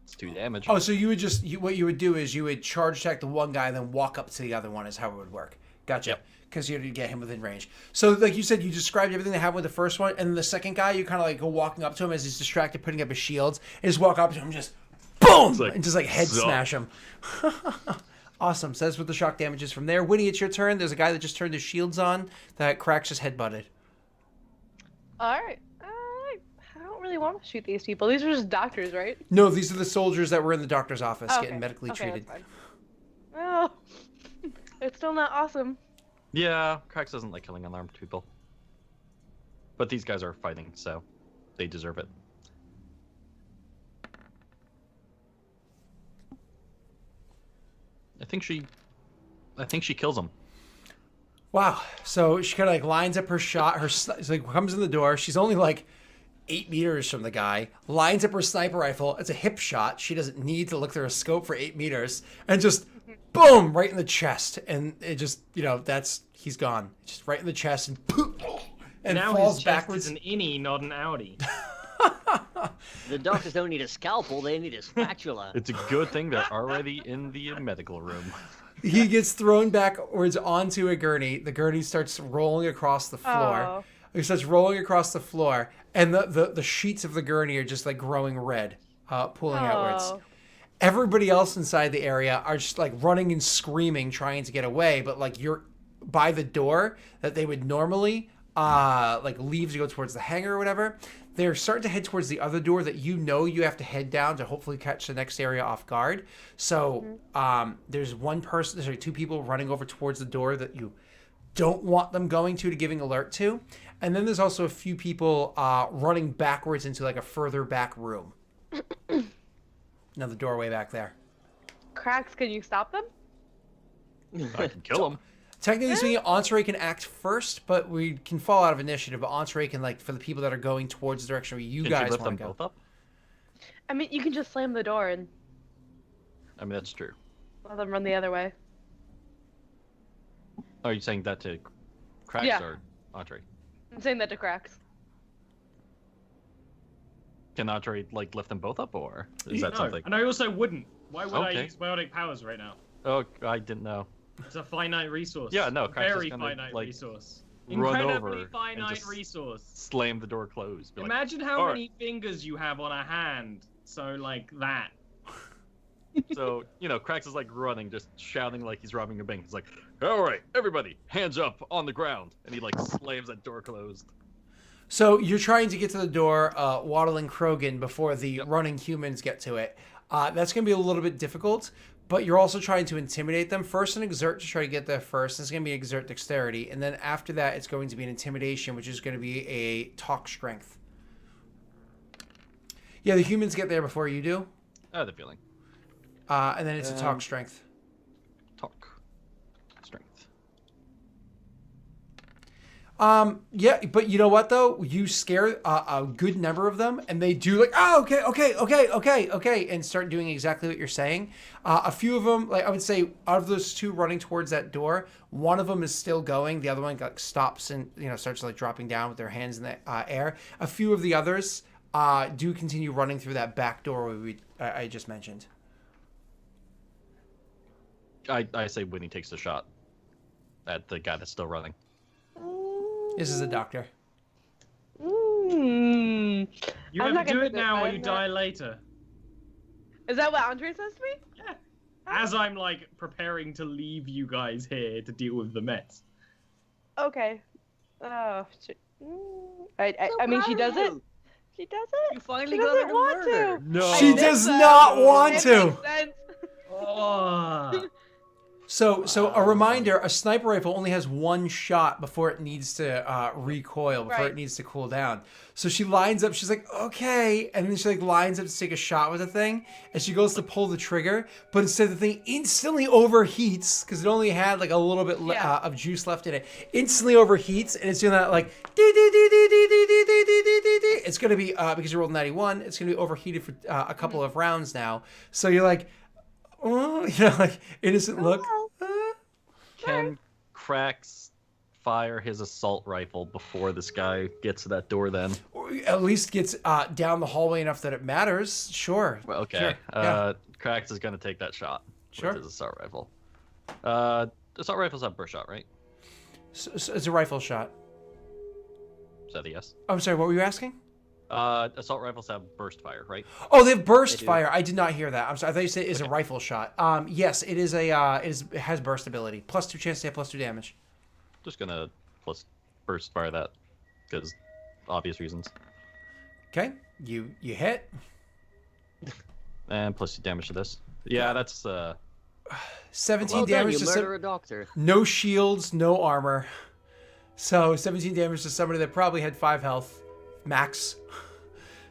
Speaker 4: it's 2 damage.
Speaker 1: Oh, so you would what you would do is you would charge attack the one guy and then walk up to the other one is how it would work. Gotcha.
Speaker 4: Yep.
Speaker 1: Because you had to get him within range. So like you said, you described everything that happened with the first one, and then the second guy, you kind of like go walking up to him as he's distracted, putting up his shields, and just walk up to him, just boom, and just like head smash him. Awesome. So that's what the shock damage is from there. Winnie, it's your turn. There's a guy that just turned his shields on that Cracks just headbutted.
Speaker 3: All right. I don't really want to shoot these people. These are just doctors, right?
Speaker 1: No, these are the soldiers that were in the doctor's office
Speaker 3: Oh,
Speaker 1: getting medically treated.
Speaker 3: That's fine. Well, it's still not awesome.
Speaker 4: Yeah, Cracks doesn't like killing unarmed people. But these guys are fighting, so they deserve it. I think she kills him.
Speaker 1: Wow. So she kind of like lines up her shot. Like comes in the door. She's only like 8 meters from the guy. Lines up her sniper rifle. It's a hip shot. She doesn't need to look through a scope for 8 meters. And just boom, right in the chest. And it just, he's gone. Just right in the chest and poof, and
Speaker 2: now
Speaker 1: falls
Speaker 2: his chest
Speaker 1: backwards.
Speaker 2: is an innie, not an outie.
Speaker 5: The doctors don't need a scalpel, they need a spatula.
Speaker 4: It's a good thing they're already in the medical room.
Speaker 1: He gets thrown backwards onto a gurney. The gurney starts rolling across the floor.
Speaker 3: Oh.
Speaker 1: He starts rolling across the floor, and the sheets of the gurney are just like growing red, pulling outwards.
Speaker 3: Oh.
Speaker 1: Everybody else inside the area are just like running and screaming, trying to get away, but like you're by the door that they would normally like leave to go towards the hangar or whatever. They're starting to head towards the other door that you have to head down to hopefully catch the next area off guard. So there's two people running over towards the door that you don't want them going to giving alert to. And then there's also a few people running backwards into like a further back room. Another doorway back there.
Speaker 3: Cracks, can you stop them?
Speaker 4: I can kill him.
Speaker 1: Technically speaking, Entree can act first, but we can fall out of initiative. But Entree can, like, for the people that are going towards the direction where you
Speaker 4: Can
Speaker 1: guys
Speaker 4: she lift
Speaker 1: want
Speaker 4: them
Speaker 1: to go.
Speaker 4: both up?
Speaker 3: I mean, you can just slam the door and
Speaker 4: I mean, that's true.
Speaker 3: let them run the other way.
Speaker 4: Are you saying that to Cracks
Speaker 3: Yeah.
Speaker 4: or Entree?
Speaker 3: I'm saying that to Cracks.
Speaker 4: Can Entree, like, lift them both up, or is that
Speaker 2: No,
Speaker 4: something?
Speaker 2: and I also wouldn't. Why would I
Speaker 4: Okay.
Speaker 2: use biotic powers right now?
Speaker 4: Oh, I didn't know.
Speaker 2: It's a finite resource.
Speaker 4: Yeah, no, Cracks is
Speaker 2: very
Speaker 4: gonna,
Speaker 2: finite
Speaker 4: like,
Speaker 2: resource.
Speaker 4: run
Speaker 2: Incredibly
Speaker 4: over and
Speaker 2: finite
Speaker 4: just
Speaker 2: resource.
Speaker 4: Slam the door closed. Be like,
Speaker 2: Imagine how
Speaker 4: "All right."
Speaker 2: many fingers you have on a hand. So like that.
Speaker 4: So, Cracks is like running, just shouting like he's robbing a bank. He's like, all right, everybody, hands up on the ground. And he like slams that door closed.
Speaker 1: So you're trying to get to the door, waddling Krogan before the running humans get to it. That's going to be a little bit difficult, but you're also trying to intimidate them. First, an exert to try to get there first. It's going to be exert dexterity. And then after that, it's going to be an intimidation, which is going to be a talk strength. Yeah, the humans get there before you do.
Speaker 4: I had the feeling.
Speaker 1: And then it's a talk strength.
Speaker 4: Talk. Strength.
Speaker 1: Yeah, but you know what though? You scare a good number of them, and they do like, oh, okay, and start doing exactly what you're saying. A few of them, like I would say, out of those two running towards that door, one of them is still going. The other one like stops and starts like dropping down with their hands in the air. A few of the others do continue running through that back door I just mentioned.
Speaker 4: I say Winnie takes the shot at the guy that's still running.
Speaker 1: This is a doctor.
Speaker 3: Mm.
Speaker 2: You
Speaker 3: I'm
Speaker 2: either
Speaker 3: not
Speaker 2: do
Speaker 3: gonna
Speaker 2: it
Speaker 3: do
Speaker 2: now
Speaker 3: this,
Speaker 2: or you
Speaker 3: I'm
Speaker 2: die later.
Speaker 3: Is that what Andre says to me?
Speaker 2: Yeah. As I'm like preparing to leave you guys here to deal with the mess.
Speaker 3: Okay. Oh, shit. I
Speaker 5: So
Speaker 3: mean, she
Speaker 5: proud
Speaker 3: does
Speaker 5: of
Speaker 3: it.
Speaker 5: you.
Speaker 3: She does
Speaker 5: You
Speaker 3: it.
Speaker 5: finally
Speaker 3: She
Speaker 5: got
Speaker 3: doesn't
Speaker 5: her to
Speaker 3: want
Speaker 5: murder.
Speaker 3: to.
Speaker 4: No.
Speaker 1: She does not want
Speaker 3: It
Speaker 1: to.
Speaker 3: makes sense.
Speaker 2: Oh.
Speaker 1: So a reminder, a sniper rifle only has one shot before it needs to recoil, before it
Speaker 3: Right.
Speaker 1: needs to cool down. So she lines up, she's like, okay, and then she like lines up to take a shot with the thing, and she goes to pull the trigger, but instead the thing instantly overheats, because it only had like a little bit
Speaker 3: Yeah.
Speaker 1: of juice left in it, instantly overheats, and it's doing that like, it's going to be, because you rolled 91, it's going to be overheated for a couple of rounds now. So you're like, oh, like innocent look.
Speaker 4: Can Cracks fire his assault rifle before this guy gets to that door then?
Speaker 1: Or at least gets down the hallway enough that it matters. Sure.
Speaker 4: Well, okay.
Speaker 1: Sure. Yeah.
Speaker 4: Cracks is going to take that shot
Speaker 1: Sure.
Speaker 4: with his assault rifle. Assault rifles have burst shot, right?
Speaker 1: So it's a rifle shot.
Speaker 4: Is that a yes?
Speaker 1: I'm sorry, what were you asking?
Speaker 4: Assault rifles have burst fire, right?
Speaker 1: Oh, they have burst
Speaker 5: They do.
Speaker 1: fire. I did not hear that. I'm sorry. I thought you said it's a rifle shot. Yes, it is it has burst ability. +2 chance to hit, +2 damage.
Speaker 4: Just gonna plus burst fire that because obvious reasons,
Speaker 1: Okay, you hit.
Speaker 4: and plus damage to this. Yeah, that's
Speaker 1: 17
Speaker 5: Well done,
Speaker 1: damage
Speaker 5: you
Speaker 1: to
Speaker 5: murder a doctor.
Speaker 1: no shields, no armor. So 17 damage to somebody that probably had 5 health max.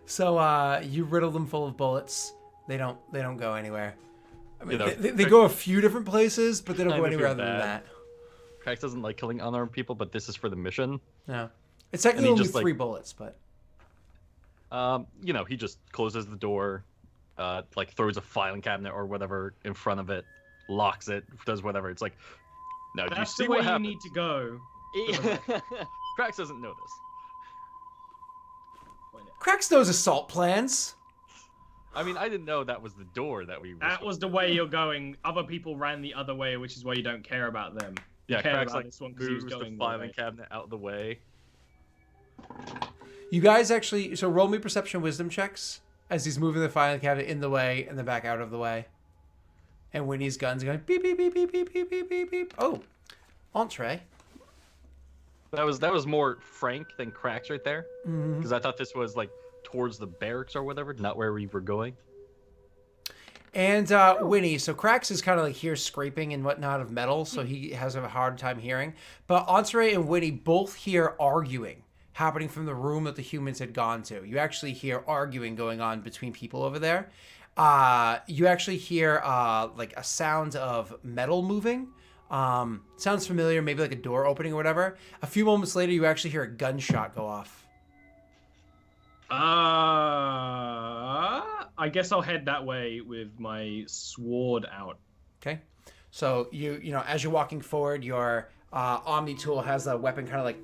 Speaker 1: So you riddle them full of bullets. They don't go anywhere. I mean, they go a few different places, but they don't go
Speaker 4: Kinda
Speaker 1: anywhere
Speaker 4: feel
Speaker 1: other than
Speaker 4: bad.
Speaker 1: that.
Speaker 4: Cracks doesn't like killing unarmed people, but this is for the mission.
Speaker 1: No, it's technically
Speaker 4: And he
Speaker 1: only
Speaker 4: just, like-
Speaker 1: 3 bullets, but
Speaker 4: He just closes the door, like throws a filing cabinet or whatever in front of it, locks it, does whatever. It's like, now do you
Speaker 2: That's
Speaker 4: see
Speaker 2: the way
Speaker 4: what
Speaker 2: you
Speaker 4: happened?
Speaker 2: need to go.
Speaker 4: Cracks doesn't know this.
Speaker 1: Cracks knows assault plans.
Speaker 4: I mean, I didn't know that was the door that we. Were
Speaker 2: That was the way you're going. Other people ran the other way, which is why you don't care about them. You
Speaker 4: Yeah,
Speaker 2: care
Speaker 4: Cracks
Speaker 2: about
Speaker 4: like
Speaker 2: this one 'cause he was
Speaker 4: moves the
Speaker 2: going the
Speaker 4: filing
Speaker 2: way.
Speaker 4: cabinet out of the way.
Speaker 1: You guys actually, so roll me perception wisdom checks as he's moving the filing cabinet in the way and then back out of the way. And Winnie's guns going beep, beep, beep, beep, beep, beep, beep, beep, beep. Oh, Entree.
Speaker 4: That was more Frank than Cracks right there,
Speaker 1: Mm-hmm.
Speaker 4: because I thought this was like towards the barracks or whatever, not where we were going.
Speaker 1: And Winnie, so Cracks is kind of like here scraping and whatnot of metal, so he has a hard time hearing. But Entree and Winnie both hear arguing happening from the room that the humans had gone to. You actually hear arguing going on between people over there. You actually hear like a sound of metal moving. Sounds familiar, maybe like a door opening or whatever. A few moments later, you actually hear a gunshot go off.
Speaker 2: I guess I'll head that way with my sword out.
Speaker 1: Okay. So you know, as you're walking forward, your Omni tool has the weapon kind of like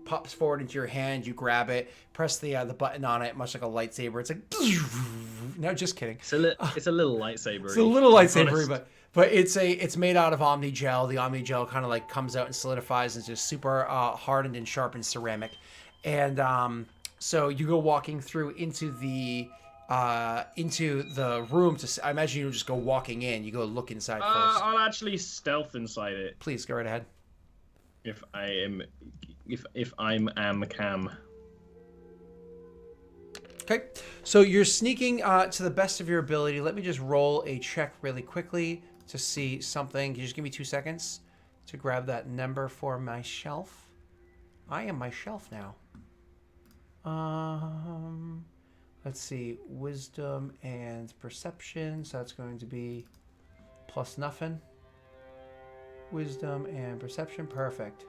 Speaker 1: pops forward into your hand. You grab it, press the button on it, much like a lightsaber. It's like no, just kidding.
Speaker 2: It's a little lightsaber.
Speaker 1: It's a little lightsaber, but it's made out of Omni gel. The Omni gel kind of like comes out and solidifies into super hardened and sharpened ceramic, and so you go walking through into the room. I imagine you just go walking in. You go look inside first.
Speaker 2: I'll actually stealth inside it.
Speaker 1: Please go right ahead.
Speaker 2: If I'm Cam.
Speaker 1: Okay, so you're sneaking to the best of your ability. Let me just roll a check really quickly to see something. Can you just give me 2 seconds to grab that number for my shelf? I am my shelf now. Let's see, wisdom and perception. So that's going to be plus nothing. Wisdom and perception, perfect.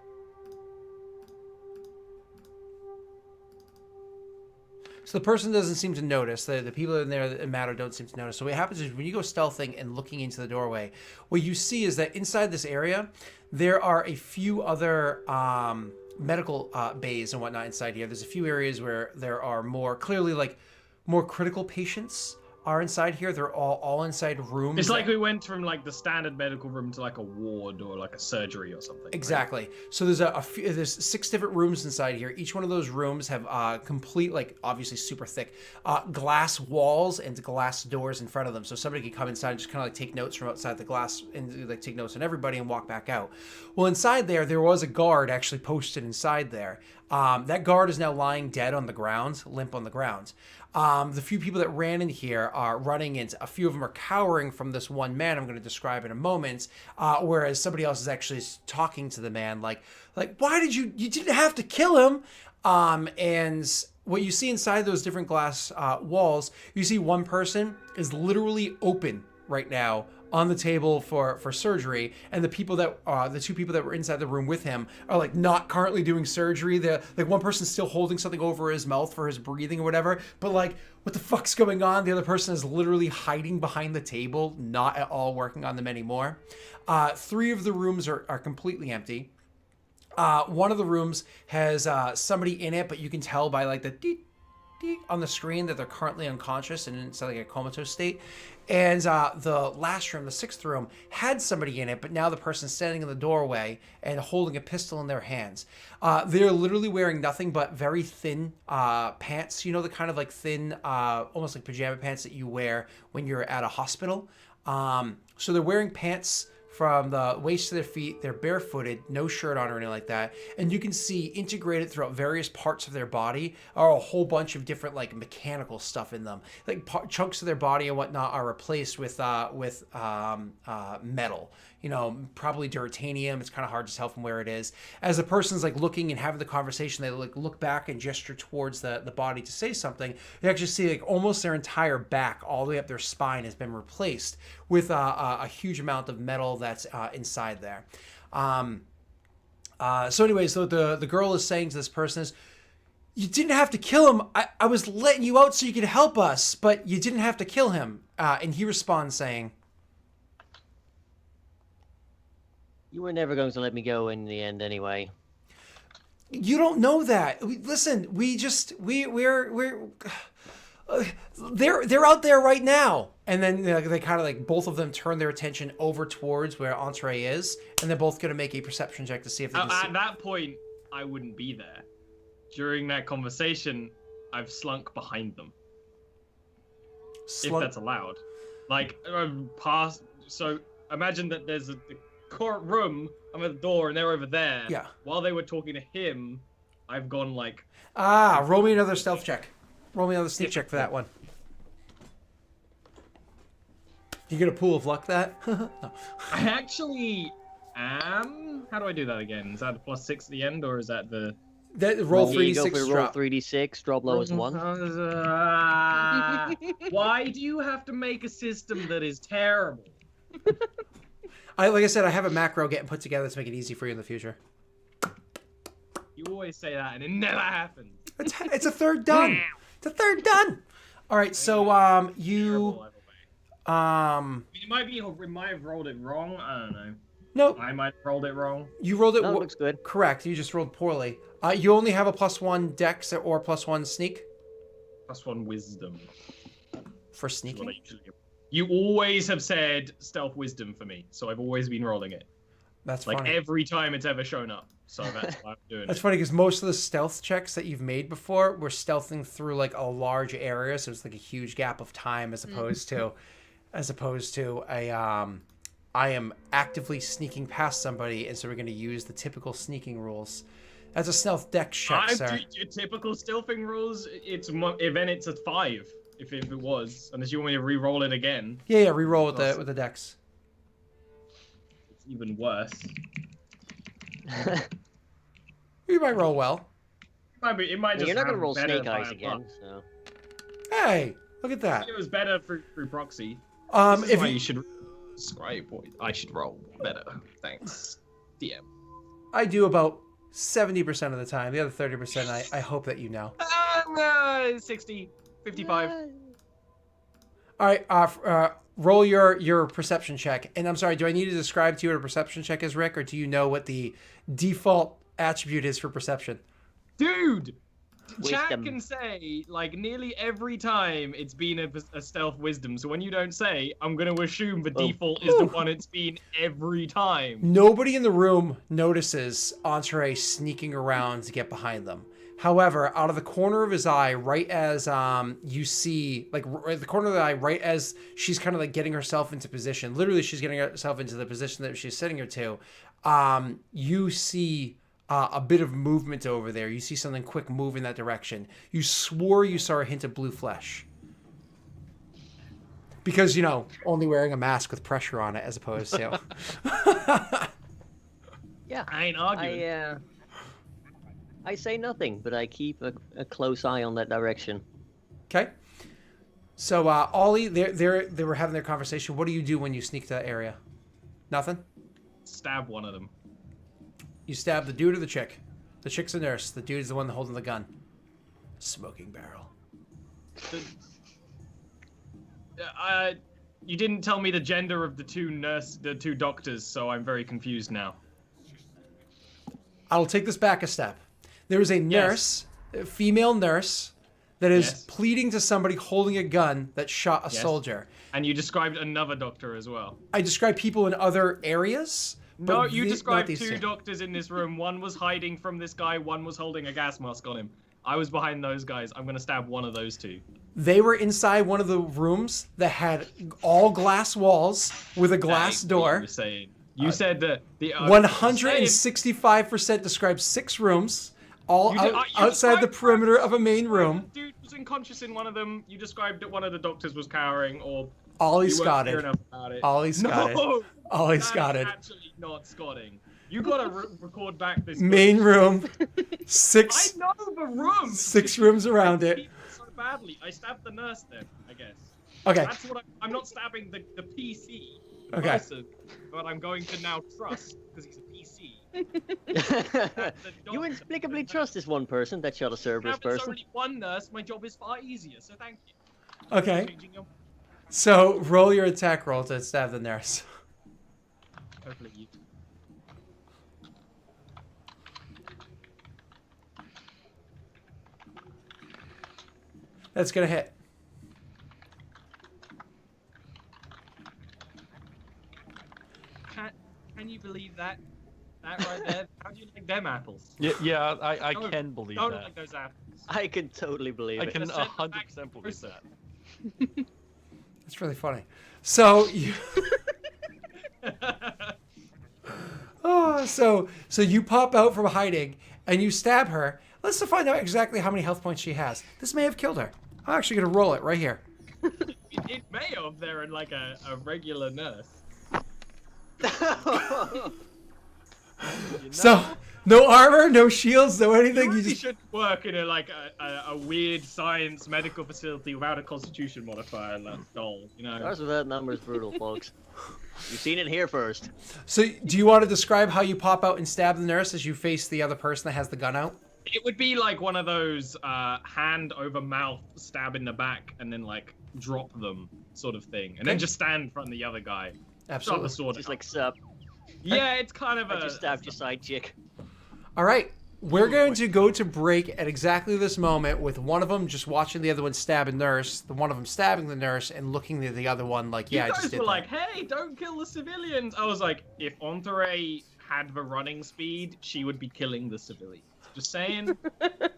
Speaker 1: So the person doesn't seem to notice. The people in there that matter don't seem to notice. So what happens is when you go stealthing and looking into the doorway, what you see is that inside this area, there are a few other medical bays and whatnot inside here. There's a few areas where there are more clearly like more critical patients are inside here. They're all inside rooms.
Speaker 2: It's like we went from like the standard medical room to like a ward or like a surgery or something.
Speaker 1: Exactly. Right? So there's 6 different rooms inside here. Each one of those rooms have complete, like obviously super thick glass walls and glass doors in front of them. So somebody can come inside and just kind of like take notes from outside the glass and like take notes on everybody and walk back out. Well, inside there was a guard actually posted inside there. That guard is now lying dead on the ground, limp on the ground. The few people that ran in here are running into, a few of them are cowering from this one man I'm going to describe in a moment, whereas somebody else is actually talking to the man like why did you didn't have to kill him? And what you see inside those different glass walls, you see one person is literally open right now on the table for surgery, and the 2 people that were inside the room with him are like not currently doing surgery. Like one person's still holding something over his mouth for his breathing or whatever, but like what the fuck's going on? The other person is literally hiding behind the table, not at all working on them anymore. 3 of the rooms are completely empty. One of the rooms has somebody in it, but you can tell by like the deet on the screen that they're currently unconscious and in like a comatose state. And the last room, the 6th room, had somebody in it, but now the person's standing in the doorway and holding a pistol in their hands. They're literally wearing nothing but very thin pants, you know, the kind of like thin, almost like pajama pants that you wear when you're at a hospital. So they're wearing pants from the waist to their feet. They're barefooted, no shirt on or anything like that. And you can see integrated throughout various parts of their body are a whole bunch of different like mechanical stuff in them. Like chunks of their body and whatnot are replaced with metal. You know, probably durotanium. It's kind of hard to tell from where it is. As the person's like looking and having the conversation, they like look back and gesture towards the body to say something. You actually see like almost their entire back, all the way up their spine, has been replaced with a huge amount of metal that's inside there. So anyways, so the girl is saying to this person is, you didn't have to kill him. I was letting you out so you could help us, but you didn't have to kill him. And he responds saying,
Speaker 5: You were never going to let me go in the end anyway.
Speaker 1: You don't know that. Listen, they're out there right now. And then they kind of like both of them turn their attention over towards where Entree is, and they're both going to make a perception check to see if they can see.
Speaker 2: At that point, I wouldn't be there. During that conversation, I've slunk behind them. If that's allowed. Like, past. So imagine that there's room. I'm at the door, and they're over there.
Speaker 1: Yeah.
Speaker 2: While they were talking to him, I've gone like.
Speaker 1: Roll me another stealth check. Roll me another sneak check for that one. You get a pool of luck that? No.
Speaker 2: I actually am. How do I do that again? Is that the +6 at the end, or is that the?
Speaker 1: Roll
Speaker 5: Yeah, you go
Speaker 1: 3d6
Speaker 5: for roll
Speaker 1: drop.
Speaker 5: 3d6, drop lowest 1.
Speaker 2: Why do you have to make a system that is terrible?
Speaker 1: Like I said, I have a macro getting put together to make it easy for you in the future.
Speaker 2: You always say that, and it never happens.
Speaker 1: It's a third done. It's a third done. All right, so you
Speaker 2: Terrible, it might have rolled it wrong. I don't know.
Speaker 1: no,
Speaker 2: I might have rolled it wrong.
Speaker 1: you rolled it.
Speaker 5: No, it looks good.
Speaker 1: Correct. You just rolled poorly. You only have a +1 dex or +1 sneak
Speaker 2: +1 wisdom.
Speaker 1: for
Speaker 2: Is what I
Speaker 1: sneaking.
Speaker 2: usually do. You always have said stealth wisdom for me, so I've always been rolling it.
Speaker 1: That's
Speaker 2: Like
Speaker 1: funny.
Speaker 2: every time it's ever shown up. So that's why I'm doing
Speaker 1: That's
Speaker 2: it.
Speaker 1: funny because most of the stealth checks that you've made before were stealthing through like a large area, so it's like a huge gap of time as opposed to a I am actively sneaking past somebody, and so we're going to use the typical sneaking rules. That's a stealth dex check, sir.
Speaker 2: Your typical stealthing rules, it's a 5 if it was, unless you want me to re-roll it again.
Speaker 1: Yeah, re-roll with the dex.
Speaker 2: It's even worse.
Speaker 1: You might roll well.
Speaker 2: It might just
Speaker 5: You're not going to
Speaker 2: have
Speaker 5: roll
Speaker 2: better
Speaker 5: snake eyes
Speaker 2: by a
Speaker 5: again,
Speaker 2: lot.
Speaker 5: so.
Speaker 1: Hey, look at that.
Speaker 2: It was better through proxy. This is
Speaker 1: If
Speaker 2: why
Speaker 1: you,
Speaker 2: you should describe what I should roll better. Thanks, DM.
Speaker 1: I do about 70% of the time. The other 30%, I hope that you know.
Speaker 2: 60, 55.
Speaker 1: All right, roll your perception check. And I'm sorry, do I need to describe to you what a perception check is, Rick, or do you know what the default attribute is for perception?
Speaker 2: Dude! Chat
Speaker 5: Wisdom.
Speaker 2: can say, like, nearly every time it's been a stealth wisdom. So when you don't say, I'm going to assume the default is the one it's been every time.
Speaker 1: Nobody in the room notices Entree sneaking around to get behind them. However, out of the corner of his eye, right as you see, like the corner of the eye, right as she's kind of like getting herself into position, literally she's getting herself into the position that she's sitting her to, you see a bit of movement over there. You see something quick move in that direction. You swore you saw a hint of blue flesh. Because, you know, only wearing a mask with pressure on it as opposed to...
Speaker 5: Yeah.
Speaker 2: I ain't arguing.
Speaker 5: I say nothing, but I keep a close eye on that direction.
Speaker 1: Okay. So, Ollie, they were having their conversation. What do you do when you sneak to that area? Nothing?
Speaker 2: Stab one of them.
Speaker 1: You stab the dude or the chick? The chick's a nurse. The dude's the one holding the gun. Smoking barrel.
Speaker 2: You didn't tell me the gender of the two doctors, so I'm very confused now.
Speaker 1: I'll take this back a step. There is a nurse, a female nurse, that is pleading to somebody holding a gun that shot a soldier.
Speaker 2: And you described another doctor as well.
Speaker 1: I describe people in other areas.
Speaker 2: No, you described
Speaker 1: these
Speaker 2: two doctors in this room. One was hiding from this guy, one was holding a gas mask on him. I was behind those guys. I'm going to stab one of those two.
Speaker 1: They were inside one of the rooms that had all glass walls with a glass door.
Speaker 2: You said that the
Speaker 1: 165% describes 6 rooms, all outside the perimeter of a main room.
Speaker 2: Dude was unconscious in one of them. You described that one of the doctors was cowering, or
Speaker 1: Ollie
Speaker 2: you weren't
Speaker 1: Scotted.
Speaker 2: clear enough about it.
Speaker 1: Ollie Scotted.
Speaker 2: No,
Speaker 1: Ollie
Speaker 2: that's
Speaker 1: Scotted.
Speaker 2: actually not Scotting. You gotta record back this.
Speaker 1: Main room,
Speaker 2: I
Speaker 1: 6
Speaker 2: know the room.
Speaker 1: 6 rooms around it.
Speaker 2: So badly, I stabbed the nurse then. I guess.
Speaker 1: Okay.
Speaker 2: That's what I'm not stabbing the PC person, but I'm going to now trust because he's a PC.
Speaker 5: You inexplicably trust this one person that shot a Cerberus
Speaker 2: Now there's
Speaker 5: person.
Speaker 2: only one nurse. My job is far easier, so thank you.
Speaker 1: Okay.
Speaker 2: Changing your-
Speaker 1: So roll your attack roll to stab the nurse.
Speaker 2: Hopefully you.
Speaker 1: That's gonna hit.
Speaker 2: Can you believe that? That right there? How do you like them apples?
Speaker 4: Yeah, I
Speaker 2: Don't-
Speaker 4: can believe
Speaker 2: Don't
Speaker 4: that.
Speaker 2: like those apples.
Speaker 5: I can totally believe
Speaker 4: I
Speaker 5: it.
Speaker 4: can
Speaker 2: Just send them
Speaker 4: 100% believe
Speaker 2: back
Speaker 4: that.
Speaker 1: That's really funny. So you, So you pop out from hiding and you stab her. Let's find out exactly how many health points she has. This may have killed her. I'm actually gonna roll it right here.
Speaker 2: It may have there in like a regular nurse.
Speaker 1: So no armor, no shields, no anything.
Speaker 2: You
Speaker 1: You
Speaker 2: really
Speaker 1: just
Speaker 2: should work in a weird science medical facility without a constitution modifier and that doll, you know.
Speaker 5: Ours without numbers brutal, folks. You've seen it here first.
Speaker 1: So do you want to describe how you pop out and stab the nurse as you face the other person that has the gun out?
Speaker 2: It would be like one of those hand over mouth stab in the back and then like drop them sort of thing, and then just stand in front of the other guy.
Speaker 1: Absolutely.
Speaker 2: Drop the sword.
Speaker 5: Just like sup.
Speaker 2: Yeah, it's kind of
Speaker 5: I just stabbed your side chick.
Speaker 1: All right. We're going to go to break at exactly this moment with one of them just watching the other one stab a nurse, the one of them stabbing the nurse and looking at the other one like, yeah,
Speaker 2: You
Speaker 1: I just
Speaker 2: guys
Speaker 1: did
Speaker 2: were
Speaker 1: that.
Speaker 2: like, hey, don't kill the civilians. I was like, if Entourage had the running speed, she would be killing the civilians. Just saying.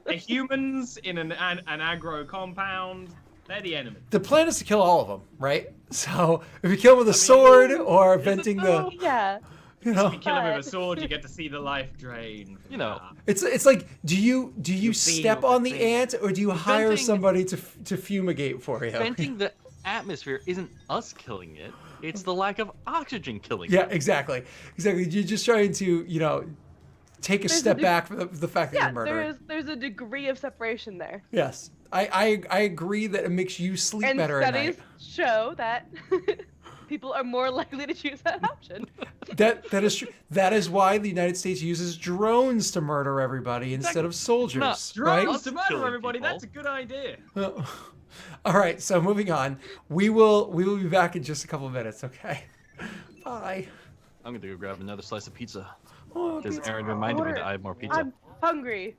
Speaker 2: The humans in an aggro compound, they're the enemy.
Speaker 1: The plan is to kill all of them, right? So if you kill them with a sword or venting the,
Speaker 3: Yeah.
Speaker 1: you know,
Speaker 2: If you kill him with a sword, you get to see the life drain.
Speaker 4: You know,
Speaker 1: it's like, do you step on the ant or do you hire
Speaker 4: Venting-
Speaker 1: somebody to fumigate for you?
Speaker 4: venting the atmosphere isn't us killing it. It's the lack of oxygen killing it.
Speaker 1: Yeah, exactly. Exactly. You're just trying to, you know, take a step back from the fact that
Speaker 3: Yeah,
Speaker 1: you're murdering.
Speaker 3: there's a degree of separation there.
Speaker 1: Yes. I agree that it makes you sleep
Speaker 3: And
Speaker 1: better at
Speaker 3: studies
Speaker 1: night.
Speaker 3: show that people are more likely to choose that option.
Speaker 1: That is true. That is why the United States uses drones to murder everybody instead of soldiers, right?
Speaker 2: Drones to murder
Speaker 4: Killing
Speaker 2: everybody,
Speaker 4: people.
Speaker 2: that's a good idea.
Speaker 1: All right, so moving on. We will be back in just a couple of minutes, okay? Bye.
Speaker 4: I'm gonna go grab another slice of pizza.
Speaker 1: Oh,
Speaker 4: Because
Speaker 1: pizza.
Speaker 4: Aaron reminded me
Speaker 3: Order-
Speaker 4: that I have more pizza.
Speaker 3: I'm hungry.